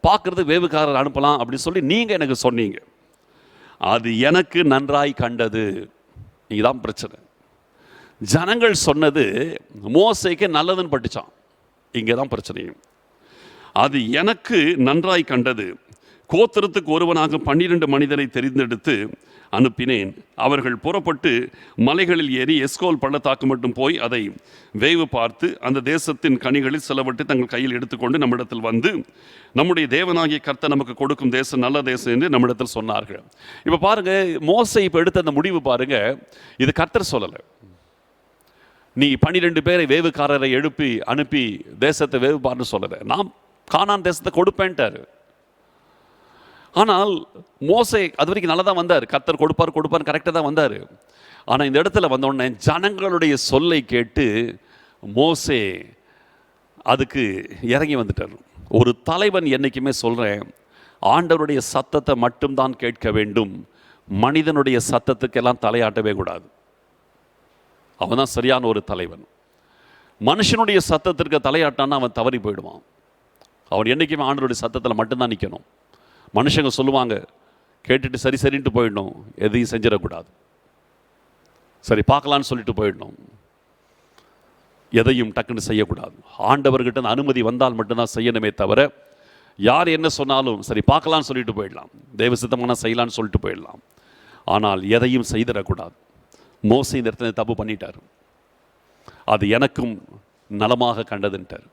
பார்க்கறது வேவுக்காரர் அனுப்பலாம் அப்படின்னு சொல்லி நீங்க எனக்கு சொன்னீங்க. அது எனக்கு நன்றாய் கண்டது. இதுதான் பிரச்சனை. ஜனங்கள் சொன்னது மோசேக்கு நல்லதுன்னு பட்டுச்சான். இங்கே தான் பிரச்சனையும். அது எனக்கு நன்றாய் கண்டது. கோத்திரத்துக்கு ஒருவனாக 12 மனிதரை தெரிந்தெடுத்து அனுப்பினேன். அவர்கள் புறப்பட்டு மலைகளில் ஏறி எஸ்கோல் பள்ளத்தாக்கு மட்டும் போய் அதை வேவு பார்த்து அந்த தேசத்தின் கனிகளில் சிலவற்றை தங்கள் கையில் எடுத்துக்கொண்டு நம்மிடத்தில் வந்து, நம்முடைய தேவனாகிய கர்த்தர் நமக்கு கொடுக்கும் தேசம் நல்ல தேசம் என்று நம்மிடத்தில் சொன்னார்கள். இப்போ பாருங்க, மோசே இப்போ எடுத்த அந்த முடிவு பாருங்க, இது கர்த்தர் சொல்லலை. நீ 12 பேரை வேவுக்காரரை எழுப்பி அனுப்பி தேசத்தை வேவு பார்ன்னு சொல்லலை. நான் கானான் தேசத்தை கொடுப்பேன்ட்டாரு. ஆனால் மோசே அது வரைக்கும் நல்லா தான் வந்தார். கர்த்தர் கொடுப்பார் கரெக்டாக தான் வந்தார். ஆனால் இந்த இடத்துல வந்தோடனே ஜனங்களுடைய சொல்லை கேட்டு மோசே அதுக்கு இறங்கி வந்துட்டார். ஒரு தலைவன் என்றைக்குமே சொல்கிறேன், ஆண்டவருடைய சத்தத்தை மட்டும்தான் கேட்க வேண்டும், மனிதனுடைய சத்தத்துக்கெல்லாம் தலையாட்டவே கூடாது. அவன் தான் சரியான ஒரு தலைவன். மனுஷனுடைய சத்தத்திற்கு தலையாட்டான்னா அவன் தவறி போயிடுவான். அவன் என்றைக்குமே ஆண்டவருடைய சத்தத்தில் மட்டும்தான் நிற்கணும். மனுஷங்க சொல்லுவாங்க, கேட்டுட்டு சரி சரின்ட்டு போயிடணும், எதையும் செஞ்சிடக்கூடாது. சரி பார்க்கலான்னு சொல்லிட்டு போயிடணும், எதையும் டக்குன்னு செய்யக்கூடாது. ஆண்டவர்கிட்ட அனுமதி வந்தால் மட்டும்தான் செய்யணுமே தவிர, யார் என்ன சொன்னாலும் சரி பார்க்கலான்னு சொல்லிட்டு போயிடலாம், தெய்வ சித்தமான செய்யலான்னு சொல்லிட்டு போயிடலாம். ஆனால் எதையும் செய்திடக்கூடாது. மோசே இந்த இடத்துல தப்பு பண்ணிட்டார். அது எனக்கும் நலமாக கண்டதுன்ட்டார்.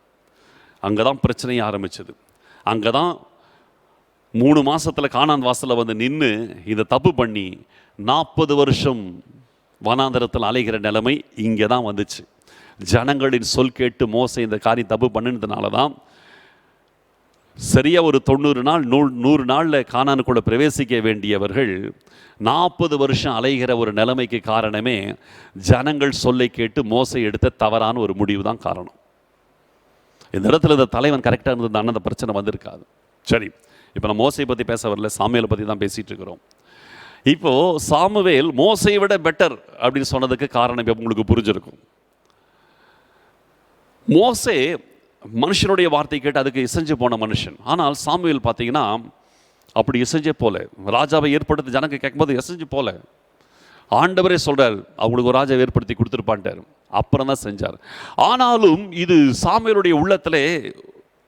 அங்கே தான் பிரச்சனையே ஆரம்பிச்சது. அங்கே தான் 3 மாதத்தில் கானான் வாசலில் வந்து நின்று இதை தப்பு பண்ணி 40 வருஷம் வனாந்தரத்தில் அலைகிற நிலைமை இங்கே தான் வந்துச்சு. ஜனங்களின் சொல் கேட்டு மோசே இந்த காரியம் தப்பு பண்ணினதுனால தான் சரியாக ஒரு 90 நாள் 100 நாளில் கானானுக்குள்ள பிரவேசிக்க வேண்டியவர்கள் 40 வருஷம் அலைகிற ஒரு நிலைமைக்கு காரணமே ஜனங்கள் சொல்லை கேட்டு மோசே எடுத்த தவறான ஒரு முடிவு தான் காரணம். இந்த இடத்துல இந்த தலைவன் கரெக்டாக இருந்ததுனால அந்த பிரச்சனை வந்திருக்காது. சரி, இப்போ நான் மோசையை பற்றி பேச வரல, சாமுவேலை பற்றி தான் பேசிகிட்டு இருக்கிறோம். இப்போது சாமுவேல் மோசையை விட பெட்டர் அப்படின்னு சொன்னதுக்கு காரணம் இப்போ உங்களுக்கு புரிஞ்சிருக்கும். மோசே மனுஷனுடைய வார்த்தை கேட்டு அதுக்கு இசைஞ்சு போன மனுஷன். ஆனால் சாமுவேல் பார்த்தீங்கன்னா அப்படி இசைஞ்சே போல. ராஜாவை ஏற்படுத்தி ஜனங்க கேட்கும்போது இசைஞ்சு போல. ஆண்டவரே சொல்கிறார், அவங்களுக்கு ஒரு ராஜாவை ஏற்படுத்தி கொடுத்துருப்பான்ட்டார். அப்புறம் தான் செஞ்சார். ஆனாலும் இது சாமுவேலுடைய உள்ளத்திலே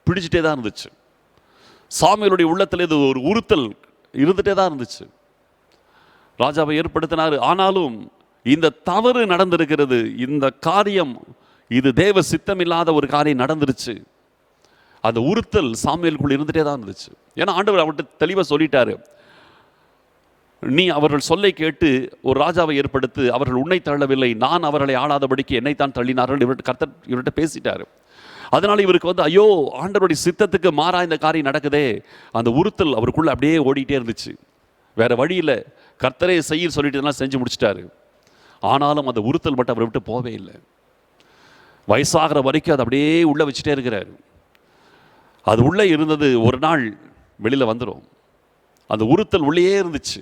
பிடிச்சிட்டே தான் இருந்துச்சு. சாமுவேலுடைய உள்ளத்தில் இது ஒரு உறுத்தல் இருந்துகிட்டே தான் இருந்துச்சு. ராஜாவை ஏற்படுத்தினார், ஆனாலும் இந்த தவறு நடந்திருக்கிறது, இந்த காரியம் இது தேவ சித்தம் இல்லாத ஒரு காரியம் நடந்துருச்சு. அந்த உறுத்தல் சாமுவேலுக்குள்ள இருந்துகிட்டே தான் இருந்துச்சு. ஏன்னா ஆண்டவர் அவர்கிட்ட தெளிவாக சொல்லிட்டாரு, நீ அவர்கள் சொல்லை கேட்டு ஒரு ராஜாவை ஏற்படுத்து, அவர்கள் உன்னை தள்ளவில்லை, நான் அவர்களை ஆளாதபடிக்கு என்னைத்தான் தள்ளினார்கள். கர்த்தர் இவர்கிட்ட பேசிட்டாரு. அதனால் இவருக்கு வந்து ஐயோ ஆண்டவருடைய சித்தத்துக்கு மாறா இந்த காரியம் நடக்குதே, அந்த உறுத்தல் அவருக்குள்ள அப்படியே ஓடிட்டே இருந்துச்சு. வேற வழியில் கர்த்தரே செய்ய சொல்லிட்டு செஞ்சு முடிச்சிட்டாரு. ஆனாலும் அந்த உறுத்தல் மட்டும் அவரை விட்டு போவே இல்லை. வயசாகிற வரைக்கும் அதை அப்படியே உள்ளே வச்சுட்டே இருக்கிறாரு. அது உள்ளே இருந்தது ஒரு நாள் வெளியில் வந்துடும். அந்த உறுத்தல் உள்ளே இருந்துச்சு.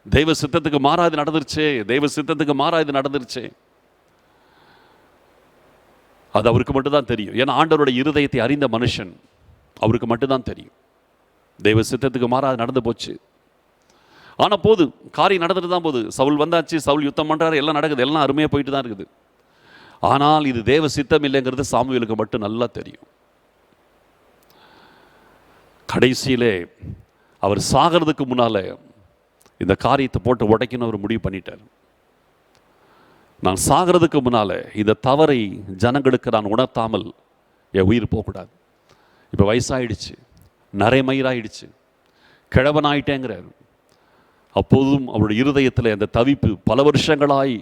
தெய்வ சித்தத்துக்கு மாறாது நடந்துருச்சே, தெய்வ சித்தத்துக்கு மாறாது நடந்துருச்சே. அது அவருக்கு மட்டும்தான் தெரியும். ஏன்னா ஆண்டவருடைய இருதயத்தை அறிந்த மனுஷன், அவருக்கு மட்டும்தான் தெரியும். தெய்வ சித்தத்துக்கு மாறாது நடந்து போச்சு. ஆனால் போது காரியம் நடந்துட்டு தான் போகுது. சவுல் வந்தாச்சு, சவுல் யுத்தம் பண்ணுறாரு, எல்லாம் நடக்குது, எல்லாம் அருமையாக போயிட்டு தான் இருக்குது. ஆனால் இது தேவ சித்தம் இல்லைங்கிறது சாமுவேலுக்கு மட்டும் நல்லா தெரியும். கடைசியிலே அவர் சாகிறதுக்கு முன்னால் இந்த காரியத்தை போட்டு உடைக்கணும் அவர் முடிவு பண்ணிட்டார். நான் சாகிறதுக்கு முன்னால் இந்த தவறை ஜனங்களுக்கு நான் உணர்த்தாமல் என் உயிர் போகக்கூடாது. இப்போ வயசாகிடுச்சு, நரைமயிராயிடுச்சு, கிழவனாயிட்டேங்கிறார். அப்போதும் அவருடைய இருதயத்தில் அந்த தவிப்பு, பல வருஷங்களாய்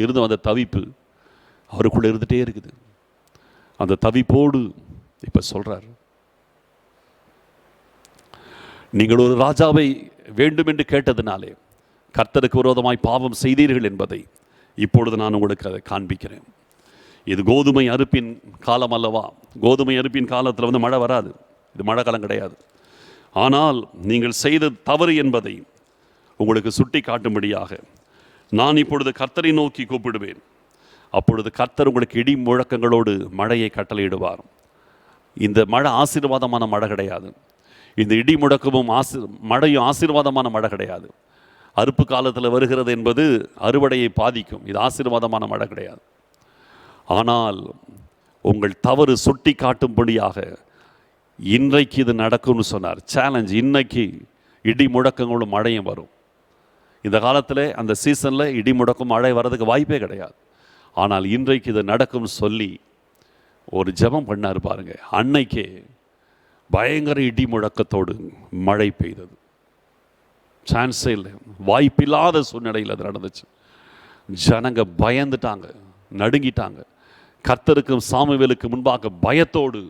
இருந்த அந்த தவிப்பு அவருக்குள்ளே இருந்துகிட்டே இருக்குது. அந்த தவிப்போடு இப்போ சொல்கிறார், நீங்கள் ஒரு ராஜாவை வேண்டும் என்று கேட்டதினாலே கர்த்தருக்கு விரோதமாய் பாவம் செய்தீர்கள் என்பதை இப்பொழுது நான் உங்களுக்கு அதை காண்பிக்கிறேன். இது கோதுமை அறுப்பின் காலம் அல்லவா? கோதுமை அறுப்பின் காலத்தில் வந்து மழை வராது, இது மழை காலம் கிடையாது. ஆனால் நீங்கள் செய்த தவறு என்பதை உங்களுக்கு சுட்டி காட்டும்படியாக நான் இப்பொழுது கர்த்தரை நோக்கி கூப்பிடுவேன். அப்பொழுது கர்த்தர் உங்களுக்கு இடி முழக்கங்களோடு மழையை கட்டளையிடுவார். இந்த மழை ஆசீர்வாதமான மழை கிடையாது. இந்த இடி முழக்கமும் மழையும் ஆசீர்வாதமான மழை கிடையாது. அறுப்பு காலத்தில் வருகிறது என்பது அறுவடையை பாதிக்கும். இது ஆசீர்வாதமான மழை கிடையாது. ஆனால் உங்கள் தவறு சுட்டி காட்டும்படியாக இன்றைக்கு இது நடக்கும்னு சொன்னார். சேலஞ்ச், இன்னைக்கு இடி முழக்கங்களும் மழையும் வரும். இந்த காலத்தில் அந்த சீசனில் இடி முழக்கம் மழை வர்றதுக்கு வாய்ப்பே கிடையாது. ஆனால் இன்றைக்கு இது நடக்கும்னு சொல்லி ஒரு ஜெபம் பண்ணார் பாருங்க. அன்னைக்கே பயங்கர இடி முழக்கத்தோடு மழை பெய்தது. சான்ஸே இல்லை, வாய்ப்பில்லாத சூழ்நிலையில் அது நடந்துச்சு. ஜனங்க பயந்துட்டாங்க, நடுங்கிட்டாங்க. கர்த்தருக்கும் சாமுவேலுக்கு முன்பாக பயத்தோடு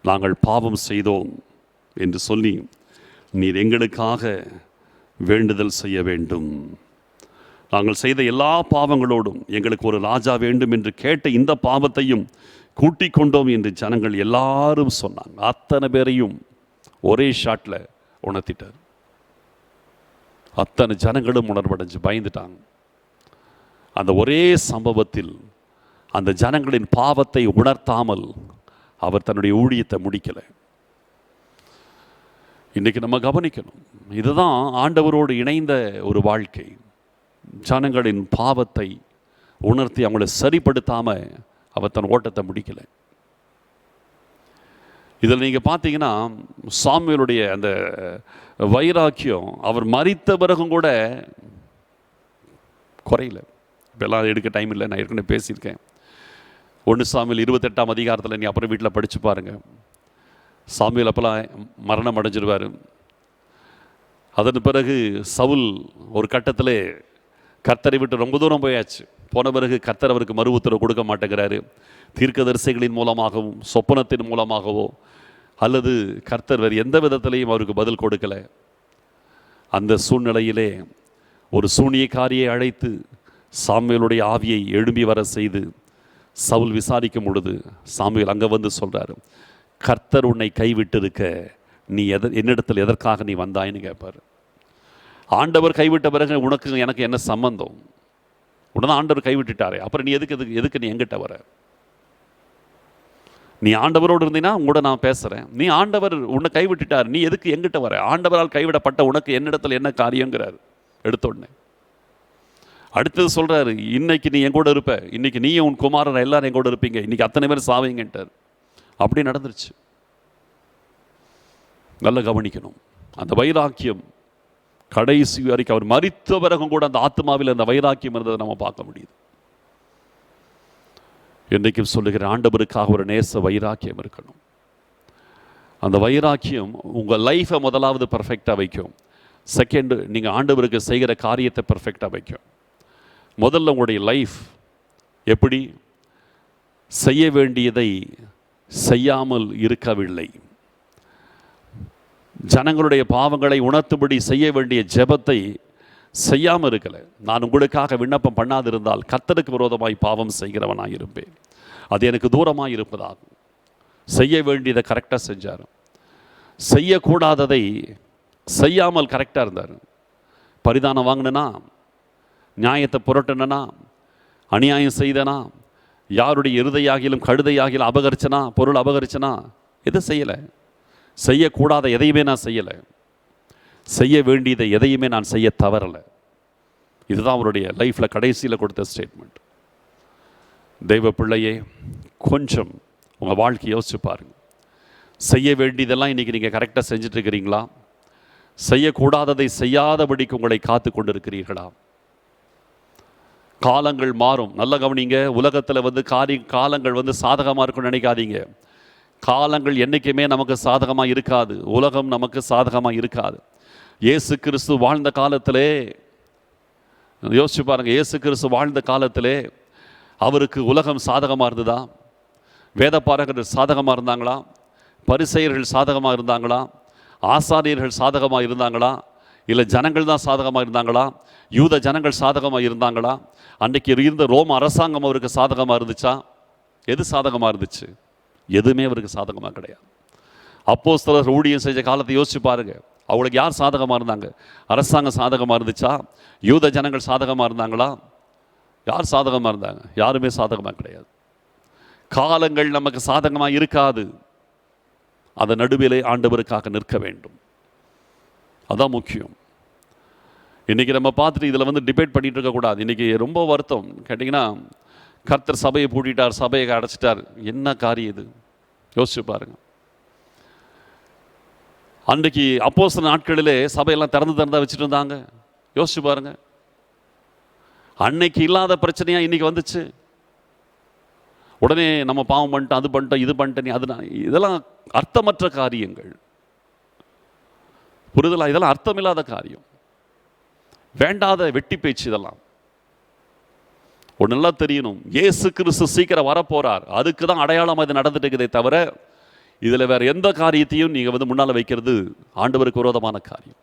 நாங்கள் பாவம் செய்தோம் என்று சொல்லி நீர் எங்களுக்காக வேண்டுதல் செய்ய வேண்டும். நாங்கள் செய்த எல்லா பாவங்களோடும் எங்களுக்கு ஒரு ராஜா வேண்டும் என்று கேட்ட இந்த பாவத்தையும் கூட்டிக் கொண்டோம் என்று ஜனங்கள் எல்லாரும் சொன்னாங்க. அத்தனை பேரையும் ஒரே ஷாட்டில் உணர்த்திட்டார். அத்தனை ஜனங்களும் உணர்வடைஞ்சு பயந்துட்டாங்க. அந்த ஒரே சம்பவத்தில் அந்த ஜனங்களின் பாவத்தை உணர்த்தாமல் அவர் தன்னுடைய ஊழியத்தை முடிக்கலை. இன்றைக்கு நம்ம கவனிக்கணும், இதுதான் ஆண்டவரோடு இணைந்த ஒரு வாழ்க்கை. ஜனங்களின் பாவத்தை உணர்த்தி அவங்கள சரிப்படுத்தாமல் அவர் தன் ஓட்டத்தை முடிக்கலை. இதில் நீங்கள் பார்த்தீங்கன்னா சாமுவேலுடைய அந்த வைராக்கியம் அவர் மரித்த பிறகும் கூட குறையல. இப்பெல்லாம் எடுக்க டைம் இல்லை, நான் ஏற்கனவே பேசியிருக்கேன். 1 சாமுவேல் 28ஆம் அதிகாரத்தில் நீ அப்புறம் வீட்டில் படித்து பாருங்கள். சாமுவேல் அப்போலாம் மரணம் அடைஞ்சிருவார். அதன் பிறகு சவுல் ஒரு கட்டத்தில் கர்த்தரை விட்டு ரொம்ப தூரம் போயாச்சு. போன பிறகு கர்த்தர் அவருக்கு மறு உத்தரவு கொடுக்க மாட்டேங்கிறாரு. தீர்க்கதரிசிகளின் மூலமாகவும் சொப்பனத்தின் மூலமாகவோ அல்லது கர்த்தர் வேறு எந்த விதத்திலையும் அவருக்கு பதில் கொடுக்கலை. அந்த சூழ்நிலையிலே ஒரு சூனியக்காரியை அழைத்து சாமுவேலுடைய ஆவியை எழும்பி வர செய்து சவுல் விசாரிக்கும் பொழுது சாமுவேல் அங்கே வந்து சொல்கிறாரு, கர்த்தர் உன்னை கைவிட்டிருக்க நீ என்னிடத்தில் எதற்காக நீ வந்தாயின்னு கேட்பார். ஆண்டவர் கைவிட்ட பிறகு உனக்கு எனக்கு என்ன சம்பந்தம்? உடனே ஆண்டவர் கைவிட்டுட்டாரே, அப்புறம் நீ எதுக்கு நீ எங்கிட்ட வர? நீ ஆண்டவரோடு இருந்தீங்கன்னா உங்களோட நான் பேசுகிறேன். நீ ஆண்டவர் உன்னை கைவிட்டுட்டார், நீ எதுக்கு எங்கிட்ட வர? ஆண்டவரால் கைவிடப்பட்ட உனக்கு என்னிடத்தில் என்ன காரியங்கிறார் எடுத்த உடனே. அடுத்தது சொல்கிறாரு, இன்னைக்கு நீ எங்கூட இருப்ப, இன்னைக்கு நீயும் உன் குமாரன் எல்லாரும் எங்கூட இருப்பீங்க, இன்னைக்கு அத்தனை பேர் சாவீங்கன்ட்டார். அப்படி நடந்துருச்சு. நல்லா கவனிக்கணும். அந்த வைராக்கியம் கடைசி வரைக்கும் அவர் மரித்த பிறகும் கூட அந்த ஆத்மாவில் அந்த வைராக்கியம் இருந்ததை நம்ம பார்க்க முடியுது. என்றைக்கும் சொல்லுகிற ஆண்டவருக்காக ஒரு நேச வைராக்கியம் இருக்கணும். அந்த வைராக்கியம் உங்கள் லைஃப்பை முதலாவது பர்ஃபெக்டாக வைக்கும். செகண்டு, நீங்கள் ஆண்டவருக்கு செய்கிற காரியத்தை பர்ஃபெக்டாக வைக்கும். முதல்ல உங்களுடைய லைஃப் எப்படி செய்ய வேண்டியதை செய்யாமல் இருக்கவில்லை, ஜனங்களுடைய பாவங்களை உணர்த்தும்படி செய்ய வேண்டிய ஜெபத்தை செய்யாமல் இருக்கலை. நான் உங்களுக்காக விண்ணப்பம் பண்ணாதிருந்தால் கர்த்தருக்கு விரோதமாய் பாவம் செய்கிறவனாக இருப்பேன், அது எனக்கு தூரமாக இருப்பதாகும். செய்ய வேண்டியதை கரெக்டாக செஞ்சார், செய்யக்கூடாததை செய்யாமல் கரெக்டாக இருந்தார். பரிதானம் வாங்கினா, நியாயத்தை புரட்டினா, அநியாயம் செய்தனா, யாருடைய இருதையாகிலும் கழுதையாகிலும் அபகரிச்சனா, பொருள் அபகரிச்சனா, எது செய்யலை. செய்யக்கூடாத எதையுமே நான் செய்யலை, செய்ய வேண்டியதை எதையுமே நான் செய்ய தவறலை. இதுதான் அவருடைய லைஃப்பில் கடைசியில் கொடுத்த ஸ்டேட்மெண்ட். தெய்வ பிள்ளையே, கொஞ்சம் உங்கள் வாழ்க்கையை யோசிச்சு பாருங்கள். செய்ய வேண்டியதெல்லாம் இன்றைக்கி நீங்கள் கரெக்டாக செஞ்சிட்ருக்கிறீங்களா? செய்யக்கூடாததை செய்யாதபடிக்கு உங்களை காத்து கொண்டு இருக்கிறீர்களா? காலங்கள் மாறும், நல்ல கவனிங்க. உலகத்தில் காலங்கள் சாதகமாக இருக்குன்னு நினைக்காதீங்க. காலங்கள் என்றைக்குமே நமக்கு சாதகமாக இருக்காது, உலகம் நமக்கு சாதகமாக இருக்காது. இயேசு கிறிஸ்து வாழ்ந்த காலத்திலே யோசிச்சு பாருங்கள். இயேசு கிறிஸ்து வாழ்ந்த காலத்திலே அவருக்கு உலகம் சாதகமாக இருந்ததா? வேதபாரகர்கள் சாதகமாக இருந்தாங்களா? பரிசேயர்கள் சாதகமாக இருந்தாங்களா? ஆசாரியர்கள் சாதகமாக இருந்தாங்களா? இல்லை ஜனங்கள் தான் சாதகமாக இருந்தாங்களா? யூத ஜனங்கள் சாதகமாக இருந்தாங்களா? அன்றைக்கு இருந்த ரோம அரசாங்கம் அவருக்கு சாதகமாக இருந்துச்சா? எது சாதகமாக இருந்துச்சு? எதுவுமே அவருக்கு சாதகமாக கிடையாது. அப்போஸ்தலர் ஊழியம் செஞ்ச காலத்தை யோசிச்சு பாருங்க. அவங்களுக்கு யார் சாதகமாக இருந்தாங்க? அரசாங்கம் சாதகமாக இருந்துச்சா? யூத ஜனங்கள் சாதகமாக இருந்தாங்களா? யார் சாதகமாக இருந்தாங்க? யாருமே சாதகமாக கிடையாது. காலங்கள் நமக்கு சாதகமாக இருக்காது. அதன் நடுவிலே ஆண்டவருக்காக நிற்க வேண்டும். அதான் முக்கியம். இன்றைக்கி நம்ம பார்த்துட்டு இதில் டிபேட் பண்ணிகிட்டு இருக்கக்கூடாது. இன்றைக்கி ரொம்ப வருத்தம் கேட்டிங்கன்னா, கர்த்தர் சபையை பூட்டிட்டார், சபையை அடைச்சிட்டார். என்ன காரியம் இது? யோசிச்சு பாருங்க. அன்றைக்கு அப்போஸ்தலர் நாட்களிலே சபையெல்லாம் திறந்தா வச்சுட்டு இருந்தாங்க. யோசிச்சு பாருங்க. அன்னைக்கு இல்லாத பிரச்சனையா இன்னைக்கு வந்துச்சு. உடனே நம்ம பாவம் பண்ணிட்டோம், அது பண்ணிட்டோம், இது பண்ணிட்டோம், அது இதெல்லாம் அர்த்தமற்ற காரியங்கள். புரிதலா? இதெல்லாம் அர்த்தமில்லாத காரியம், வேண்டாத வெட்டி பேச்சு. இதெல்லாம் ஒன்று நல்லா தெரியணும். இயேசு கிறிஸ்து சீக்கிரம் வரப்போறார். அதுக்கு தான் அடையாளம் இது நடந்துட்டு இருக்குதே தவிர, இதில் வேற எந்த காரியத்தையும் நீங்கள் முன்னால் வைக்கிறது ஆண்டவருக்கு விரோதமான காரியம்.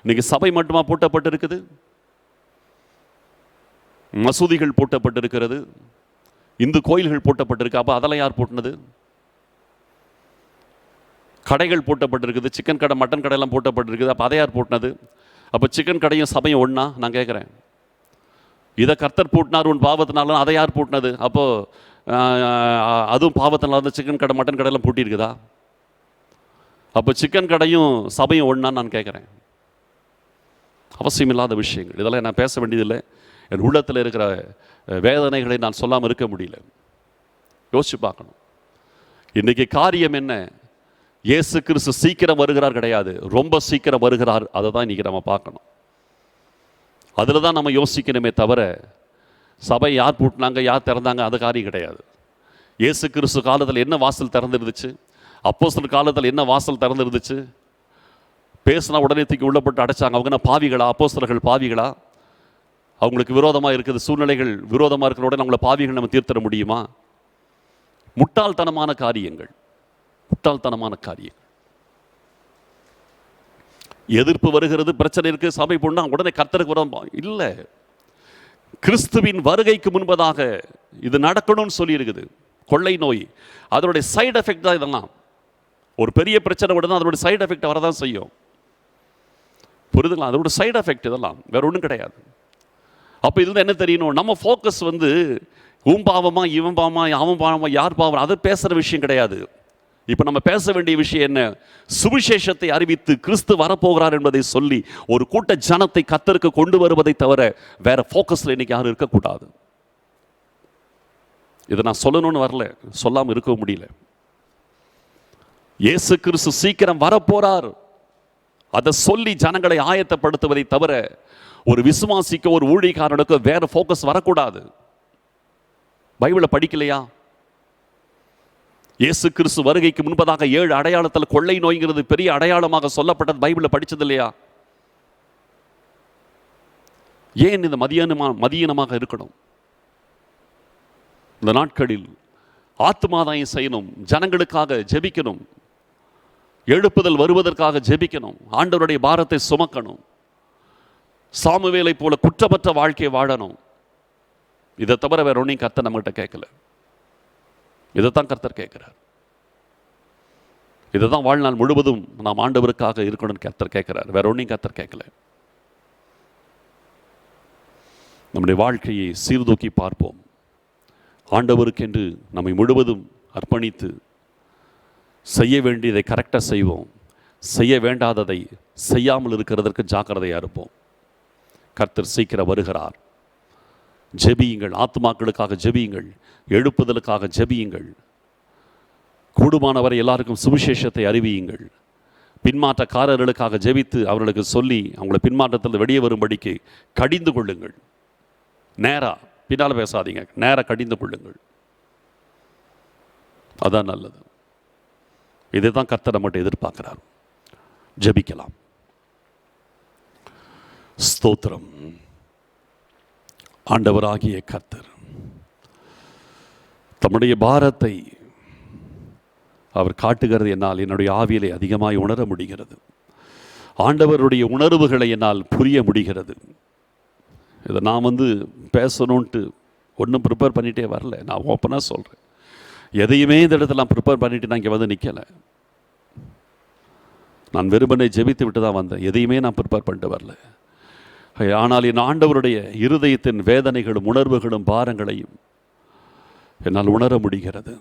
இன்னைக்கு சபை மட்டுமா பூட்டப்பட்டு இருக்குது? மசூதிகள் பூட்டப்பட்டிருக்கிறது, இந்து கோயில்கள் பூட்டப்பட்டிருக்கு. அப்போ அதெல்லாம் யார் பூட்டினது? கடைகள் பூட்டப்பட்டிருக்குது, சிக்கன் கடை, மட்டன் கடையெல்லாம் பூட்டப்பட்டிருக்குது. அப்போ அதை யார் பூட்டினது? அப்போ சிக்கன் கடையும் சபையும் ஒன்றா? நான் கேட்குறேன். இதை கர்த்தர் பூட்டினார் உன் பாவத்தினால, அதை யார் பூட்டினது? அப்போது அதுவும் பாவத்தினால தான் சிக்கன் கடை, மட்டன் கடையெல்லாம் பூட்டியிருக்குதா? அப்போ சிக்கன் கடையும் சபையும் ஒன்றான்னு நான் கேட்குறேன். அவசியமில்லாத விஷயங்கள் இதெல்லாம் நான் பேச வேண்டியதில்லை. என் உள்ளத்தில் இருக்கிற வேதனைகளை நான் சொல்லாமல் இருக்க முடியல. யோசிச்சு பார்க்கணும். இன்றைக்கி காரியம் என்ன? இயேசு கிறிஸ்து சீக்கிரம் வருகிறார் கிடையாது, ரொம்ப சீக்கிரம் வருகிறார். அதை தான் இன்றைக்கி நம்ம பார்க்கணும். அதில் தான் நம்ம யோசிக்கணுமே தவிர, சபை யார் பூட்டினாங்க, யார் திறந்தாங்க, அது காரியம் கிடையாது. இயேசு கிறிஸ்து காலத்தில் என்ன வாசல் திறந்துருந்துச்சு? அப்போஸ்தலர் காலத்தில் என்ன வாசல் திறந்துருந்துச்சு? பேசினா உடனே தூக்கி உள்ளப்பட்டு அடைச்சாங்க. அவங்க என்ன பாவிகளா? அப்போஸ்தலர்கள் பாவிகளா? அவங்களுக்கு விரோதமாக இருக்குது சூழ்நிலைகள், விரோதமாக இருக்கிற உடனே அவங்கள பாவிகள் நம்ம தீர்த்தர முடியுமா? முட்டாள்தனமான காரியங்கள், முட்டாள்தனமான காரியங்கள். எதிர்ப்பு வருகிறது, பிரச்சனை இருக்குது, சபை போனா உடனே கர்த்தருக்கு விரோதம் இல்லை. கிறிஸ்துவின் வருகைக்கு முன்பதாக இது நடக்கணும்னு சொல்லி இருக்குது. கொள்ளை நோய் அதனுடைய சைடு எஃபெக்ட் தான் இதெல்லாம். ஒரு பெரிய பிரச்சனை உடனே அதனுடைய சைடு எஃபெக்ட் வரதான் செய்யும். புரிதுங்களா? அதோட சைடு எஃபெக்ட் இதெல்லாம், வேற ஒன்றும் கிடையாது. அப்போ இதுல என்ன தெரியணும்? நம்ம ஃபோக்கஸ் உன் பாவமா, இவன் பாவமா, அவன் பாவமா, யார் பாவம், அதை பேசுகிற விஷயம் கிடையாது. இப்போ நம்ம பேச வேண்டிய விஷயம் என்ன? சுவிசேஷத்தை அறிவித்து கிறிஸ்து வரப்போகிறார் என்பதை சொல்லி ஒரு கூட்ட ஜனத்தை கர்த்தருக்கு கொண்டு வருவதை தவிர வேற ஃபோக்கஸில் இன்னைக்கு யாரும் இருக்கக்கூடாது. இதை நான் சொல்லணும்னு வரல, சொல்லாமல் இருக்க முடியல. இயேசு கிறிஸ்து சீக்கிரம் வரப்போறார், அதை சொல்லி ஜனங்களை ஆயத்தப்படுத்துவதை தவிர ஒரு விசுவாசிக்க, ஒரு ஊழியக்காரனுக்கு வேற ஃபோக்கஸ் வரக்கூடாது. பைபிளை படிக்கலையா? இயேசு கிறிஸ்து வருகைக்கு முன்பதாக 7 அடையாளத்தில் கொள்ளை நோய்ங்கிறது பெரிய அடையாளமாக சொல்லப்பட்டது பைபிளை படிச்சது இல்லையா? ஏன் இந்த மதியீனமாக இருக்கணும்? இந்த நாட்களில் ஆத்துமாதாயம் செய்யணும், ஜனங்களுக்காக ஜெபிக்கணும், எழுப்புதல் வருவதற்காக ஜெபிக்கணும், ஆண்டவருடைய பாரத்தை சுமக்கணும், சாமுவேலை போல குற்றமற்ற வாழ்க்கையை வாழணும். இதை தவிர வேற ஒன்றையும் கர்த்தர் நம்மகிட்ட கேட்கல. இதைத்தான் கர்த்தர் கேட்கிறார். இதைதான் வாழ்நாள் முழுவதும் நாம் ஆண்டவருக்காக இருக்கணும்னு கர்த்தர் கேட்கிறார். வேற ஒன்றையும் கர்த்தர் கேட்கல. நம்முடைய வாழ்க்கையை சீர்தூக்கி பார்ப்போம். ஆண்டவருக்கென்று நம்மை முழுவதும் அர்ப்பணித்து செய்ய வேண்டியதை கரெக்டாக செய்வோம். செய்ய வேண்டாததை செய்யாமல் இருக்கிறதற்கு ஜாக்கிரதையாக இருப்போம். கர்த்தர் சீக்கிரம் வருகிறார். ஜெபியுங்கள், ஆத்துமாக்களுக்காக ஜெபியுங்கள், எழுப்புதலுக்காக ஜெபியுங்கள், கூடுமானவரை எல்லாருக்கும் சுவிசேஷத்தை அறிவியுங்கள், பின்மாற்றக்காரர்களுக்காக ஜெபித்து அவர்களுக்கு சொல்லி அவங்களை பின்மாற்றத்தில் வெளியே வரும்படிக்கு கடிந்து கொள்ளுங்கள். நேரா பின்னால் பேசாதீங்க, நேரா கடிந்து கொள்ளுங்கள். அதான் நல்லது. இதை தான் கர்த்தர் நம்மகிட்ட எதிர்பார்க்கிறார். ஜெபிக்கலாம். ஸ்தோத்திரம். ஆண்டவராகிய கர்த்தர் தம்முடைய பாரத்தை அவர் காட்டுகிறது. என்னால் என்னுடைய ஆவியிலே அதிகமாய் உணர முடிகிறது. ஆண்டவருடைய உணர்வுகளை என்னால் புரிய முடிகிறது. இதை நான் பேசணுன்ட்டு ஒன்றும் ப்ரிப்பேர் பண்ணிகிட்டே வரல. நான் ஓப்பனாக சொல்கிறேன். எதையுமே இந்த இடத்துல நான் ப்ரிப்பேர் பண்ணிட்டு நான் இங்கே நிற்கலை. நான் வெறுமனே ஜெபித்து விட்டு தான் வந்தேன். எதையுமே நான் ப்ரிப்பேர் பண்ணிட்டு வரல. ஆனால் என் ஆண்டவருடைய இருதயத்தின் வேதனைகளும் உணர்வுகளும் பாரங்களையும் என்னால் உணர முடிகிறது.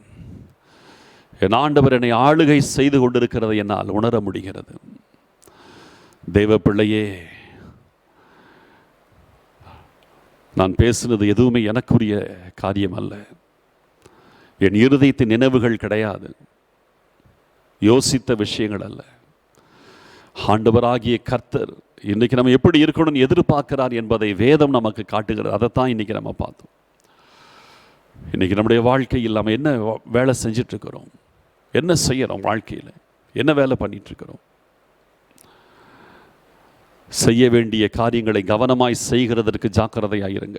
என் ஆண்டவர் என்னை ஆளுகை செய்து கொண்டிருக்கிறதை என்னால் உணர முடிகிறது. தெய்வ பிள்ளையே, நான் பேசுனது எதுவுமே எனக்குரிய காரியம் அல்ல. என் இருதயத்தின் நினைவுகள் கிடையாது, யோசித்த விஷயங்கள் அல்ல. ஆண்டவராகிய கர்த்தர் இன்றைக்கி நம்ம எப்படி இருக்கணும்னு எதிர்பார்க்கிறார் என்பதை வேதம் நமக்கு காட்டுகிறது. அதைத்தான் இன்றைக்கி நம்ம பார்த்தோம். இன்றைக்கி நம்முடைய வாழ்க்கையில் நம்ம என்ன வேலை செஞ்சிட்ருக்கிறோம், என்ன செய்கிறோம், வாழ்க்கையில் என்ன வேலை பண்ணிகிட்ருக்கிறோம். செய்ய வேண்டிய காரியங்களை கவனமாய் செய்கிறதற்கு ஜாக்கிரதையாயிருங்க.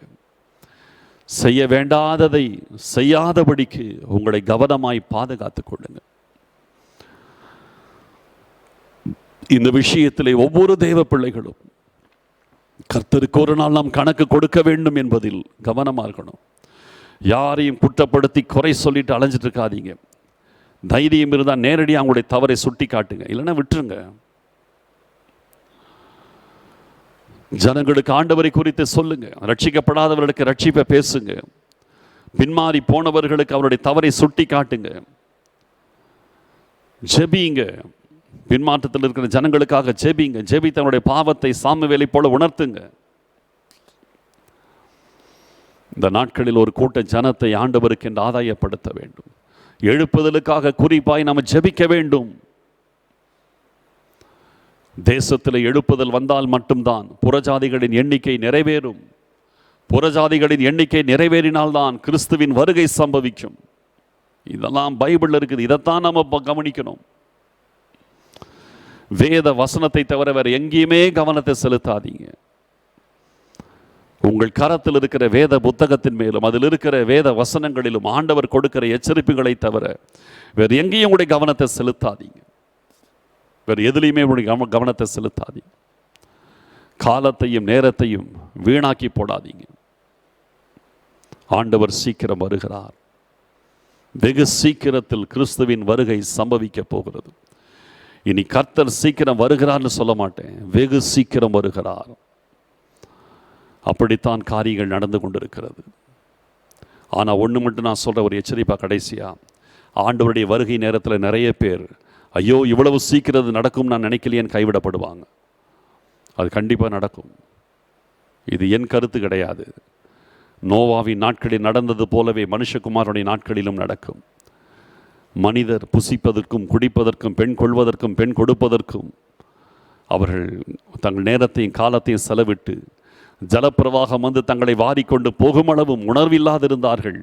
செய்ய வேண்டாததை செய்யாதபடிக்கு உங்களை கவனமாய் பாதுகாத்துக் கொள்ளுங்க. இந்த விஷயத்திலே ஒவ்வொரு தேவ பிள்ளைகளும் கர்த்தருக்கு ஒரு நாள் நாம் கணக்கு கொடுக்க வேண்டும் என்பதில் கவனமாக இருக்கணும். யாரையும் குற்றப்படுத்தி குறை சொல்லிட்டு அலைஞ்சிட்டு இருக்காதீங்க. தைரியம் இருந்தால் நேரடியாக அவங்களுடைய தவறை சுட்டி காட்டுங்க, இல்லைன்னா விட்டுருங்க. ஜனங்களுக்கு ஆண்டவரை குறித்து சொல்லுங்க. ரட்சிக்கப்படாதவர்களுக்கு ரட்சிப்பை பேசுங்க. பின்மாறி போனவர்களுக்கு அவருடைய தவறை சுட்டி காட்டுங்க. ஜெபிங்க. பின்மாற்றத்தில் இருக்கிற ஜனங்களுக்காக ஜெபிங்க. ஜெபித்து அவருடைய பாவத்தை சாமுவேலை போல உணர்த்துங்க. இந்த நாட்களில் ஒரு கூட்ட ஜனத்தை ஆண்டவருக்கு என்று ஆதாயப்படுத்த வேண்டும். எழுப்புதலுக்காக குறிப்பாய் நாம் ஜெபிக்க வேண்டும். தேசத்தில் எழுப்புதல் வந்தால் மட்டும்தான் புறஜாதிகளின் எண்ணிக்கை நிறைவேறும். புறஜாதிகளின் எண்ணிக்கை நிறைவேறினால்தான் கிறிஸ்துவின் வருகை சம்பவிக்கும். இதெல்லாம் பைபிள் இருக்குது. இதைத்தான் நம்ம கவனிக்கணும். வேத வசனத்தை தவிர வேற எங்கேயுமே கவனத்தை செலுத்தாதீங்க. உங்கள் கரத்தில் இருக்கிற வேத புத்தகத்தின் மேலும் அதில் இருக்கிற வேத வசனங்களிலும் ஆண்டவர் கொடுக்கிற எச்சரிப்புகளை தவிர வேறு எங்கேயும் உங்களுடைய கவனத்தை செலுத்தாதீங்க. வேறு எதுலையுமே உங்களுடைய கவனத்தை செலுத்தாதீங்க. காலத்தையும் நேரத்தையும் வீணாக்கி போடாதீங்க. ஆண்டவர் சீக்கிரம் வருகிறார். வெகு சீக்கிரத்தில் கிறிஸ்துவின் வருகை சம்பவிக்க போகிறது. இனி கர்த்தர் சீக்கிரம் வருகிறார்னு சொல்ல மாட்டேன், வெகு சீக்கிரம் வருகிறார். அப்படித்தான் காரியங்கள் நடந்து கொண்டிருக்கிறது. ஆனால் ஒன்று மட்டும் நான் சொல்கிற ஒரு எச்சரிப்பா, கடைசியாக ஆண்டவருடைய வருகை நேரத்தில் நிறைய பேர் ஐயோ இவ்வளவு சீக்கிரம் நடக்கும் நான் நினைக்கலையேன்னு கைவிடப்படுவாங்க. அது கண்டிப்பாக நடக்கும். இது என் கருத்து கிடையாது. நோவாவின் நாட்களில் நடந்தது போலவே மனுஷகுமாரனுடைய நாட்களிலும் நடக்கும். மனிதர் புசிப்பதற்கும் குடிப்பதற்கும் பெண் கொள்வதற்கும் பெண் கொடுப்பதற்கும் அவர்கள் தங்கள் நேரத்தையும் காலத்தையும் செலவிட்டு ஜலப்பிரவாகம் வந்து தங்களை வாரிக்கொண்டு போகுமளவும் உணர்வில்லாதிருந்தார்கள்.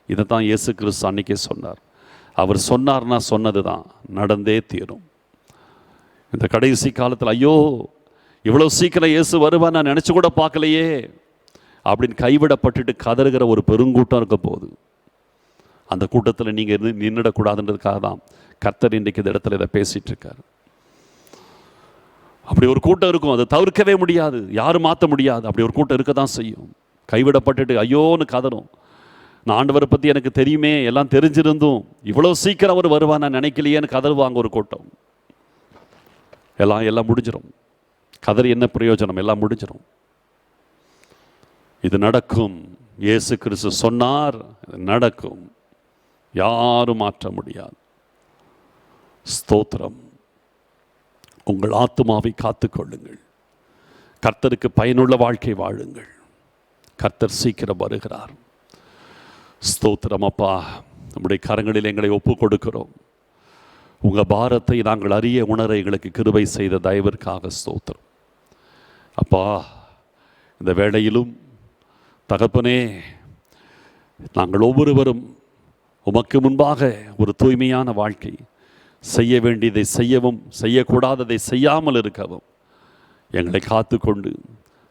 இதை தான் இயேசு கிறிஸ்து அன்னைக்கே சொன்னார். அவர் சொன்னார்னா சொன்னது தான் நடந்தே தீரும். இந்த கடைசி காலத்தில் ஐயோ இவ்வளோ சீக்கிரம் இயேசு வருவான் நான் நினச்சி கூட பார்க்கலையே அப்படின்னு கைவிடப்பட்டுட்டு கதறுகிற ஒரு பெருங்கூட்டம் இருக்க போகுது. அந்த கூட்டத்தில் நீங்கள் நின்றுடக்கூடாதுன்றதுக்காக தான் கர்த்தர் இன்றைக்கு இந்த இடத்துல இதை பேசிகிட்டு இருக்கார். அப்படி ஒரு கூட்டம் இருக்கும், அதை தவிர்க்கவே முடியாது, யாரும் மாற்ற முடியாது. அப்படி ஒரு கூட்டம் இருக்க தான் செய்யும். கைவிடப்பட்டுட்டு ஐயோன்னு கதறும். நான் ஆண்டவரை பற்றி எனக்கு தெரியுமே, எல்லாம் தெரிஞ்சிருந்தும் இவ்வளோ சீக்கிரம் அவர் வருவான் நான் நினைக்கலையேன்னு கதறுவாங்க ஒரு கூட்டம். எல்லாம் முடிஞ்சிடும். கதறி என்ன பிரயோஜனம்? எல்லாம் முடிஞ்சிடும். இது நடக்கும். இயேசு கிறிஸ்து சொன்னார், நடக்கும். யாரும் மாற்ற முடியாது. ஸ்தோத்திரம். உங்கள் ஆத்துமாவை காத்துக்கொள்ளுங்கள். கர்த்தருக்கு பயனுள்ள வாழ்க்கை வாழுங்கள். கர்த்தர் சீக்கிரம் வருகிறார். ஸ்தோத்திரம். அப்பா, நம்முடைய கரங்களில் எங்களை ஒப்பு கொடுக்கிறோம். உங்கள் பாரத்தை நாங்கள் அறிய உணர எங்களுக்கு கிருபை செய்த தயவிற்காக ஸ்தோத்திரம். அப்பா, இந்த வேளையிலும் தகப்பனே, நாங்கள் ஒவ்வொருவரும் உமக்கு முன்பாக ஒரு தூய்மையான வாழ்க்கை, செய்ய வேண்டியதை செய்யவும் செய்யக்கூடாததை செய்யாமல் இருக்கவும் எங்களை காத்து கொண்டு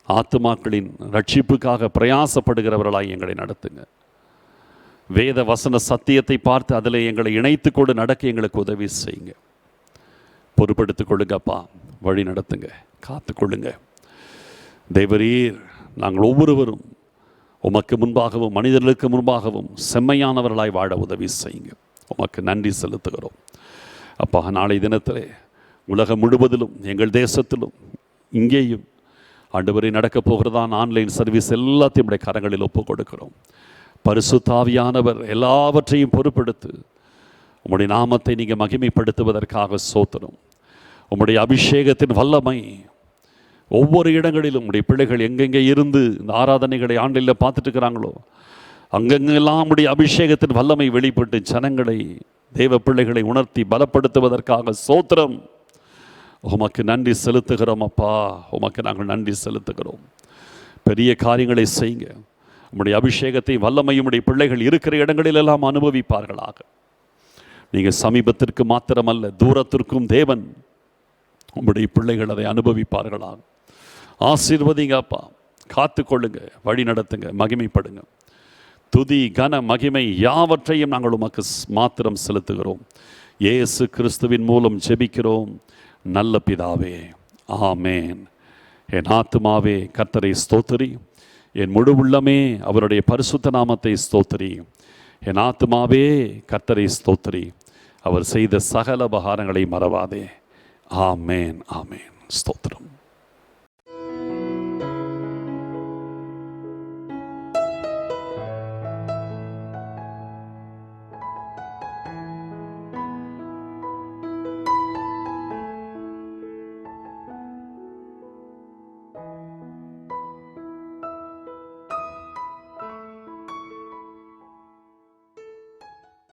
ஆத்துமாக்களின் ரட்சிப்புக்காக பிரயாசப்படுகிறவர்களாய் எங்களை நடத்துங்க. வேத வசன சத்தியத்தை பார்த்து அதில் எங்களை இணைத்து கொண்டு நடக்க எங்களுக்கு உதவி செய்யுங்க. பொறுப்படுத்திக் கொள்ளுங்கப்பா, வழி நடத்துங்க, காத்து கொள்ளுங்க. தேவரீர், நாங்கள் ஒவ்வொருவரும் உமக்கு முன்பாகவும் மனிதர்களுக்கு முன்பாகவும் செம்மையானவர்களாய் வாழ உதவி செய்யுங்க. உமக்கு நன்றி செலுத்துகிறோம். அப்பா, நாளை தினத்திலே உலகம் முழுவதிலும், எங்கள் தேசத்திலும், இங்கேயும் ஆண்டவரே நடக்கப் போகிறதான் ஆன்லைன் சர்வீஸ் எல்லாத்தையும் உடைய கரங்களில் ஒப்புக் கொடுக்கிறோம். பரிசுத்த ஆவியானவர் எல்லாவற்றையும் பொறுப்பெடுத்து உம்முடைய நாமத்தை நீங்கள் மகிமைப்படுத்துவதற்காக ஸ்தோத்திரம். உம்முடைய அபிஷேகத்தின் வல்லமை ஒவ்வொரு இடங்களிலும் உடைய பிள்ளைகள் எங்கெங்கே இருந்து இந்த ஆராதனைகளை ஆன்லைனில் பார்த்துட்டு இருக்கிறாங்களோ அங்கெங்கெல்லாம் உடைய அபிஷேகத்தின் வல்லமை வெளிப்பட்டு ஜனங்களை, தேவ பிள்ளைகளை உணர்த்தி பலப்படுத்துவதற்காக ஸ்தோத்திரம். உமக்கு நன்றி செலுத்துகிறோம் அப்பா, உமக்கு நாங்கள் நன்றி செலுத்துகிறோம். பெரிய காரியங்களை செய்யுங்க. உம்முடைய அபிஷேகத்தை வல்லமையும் உடைய பிள்ளைகள் இருக்கிற இடங்களிலெல்லாம் அனுபவிப்பார்களாக. நீங்கள் சமீபத்திற்கு மாத்திரமல்ல, தூரத்திற்கும் தேவன் உம்முடைய பிள்ளைகள் அதை அனுபவிப்பார்களாக. ஆசீர்வதிங்க அப்பா, காத்து கொள்ளுங்க, வழி நடத்துங்க, மகிமைப்படுங்க. துதி கன மகிமை யாவற்றையும் நாங்கள் உமக்கு மாத்திரம் செலுத்துகிறோம். இயேசு கிறிஸ்துவின் மூலம் ஜெபிக்கிறோம் நல்ல பிதாவே, ஆமேன். என் ஆத்துமாவே கர்த்தரை ஸ்தோத்திரி, என் முழு உள்ளமே அவருடைய பரிசுத்த நாமத்தை ஸ்தோத்திரி. என் ஆத்துமாவே கர்த்தரை ஸ்தோத்திரி, அவர் செய்த சகல உபகாரங்களை மறவாதே. ஆமேன், ஆமேன். ஸ்தோத்திரம்.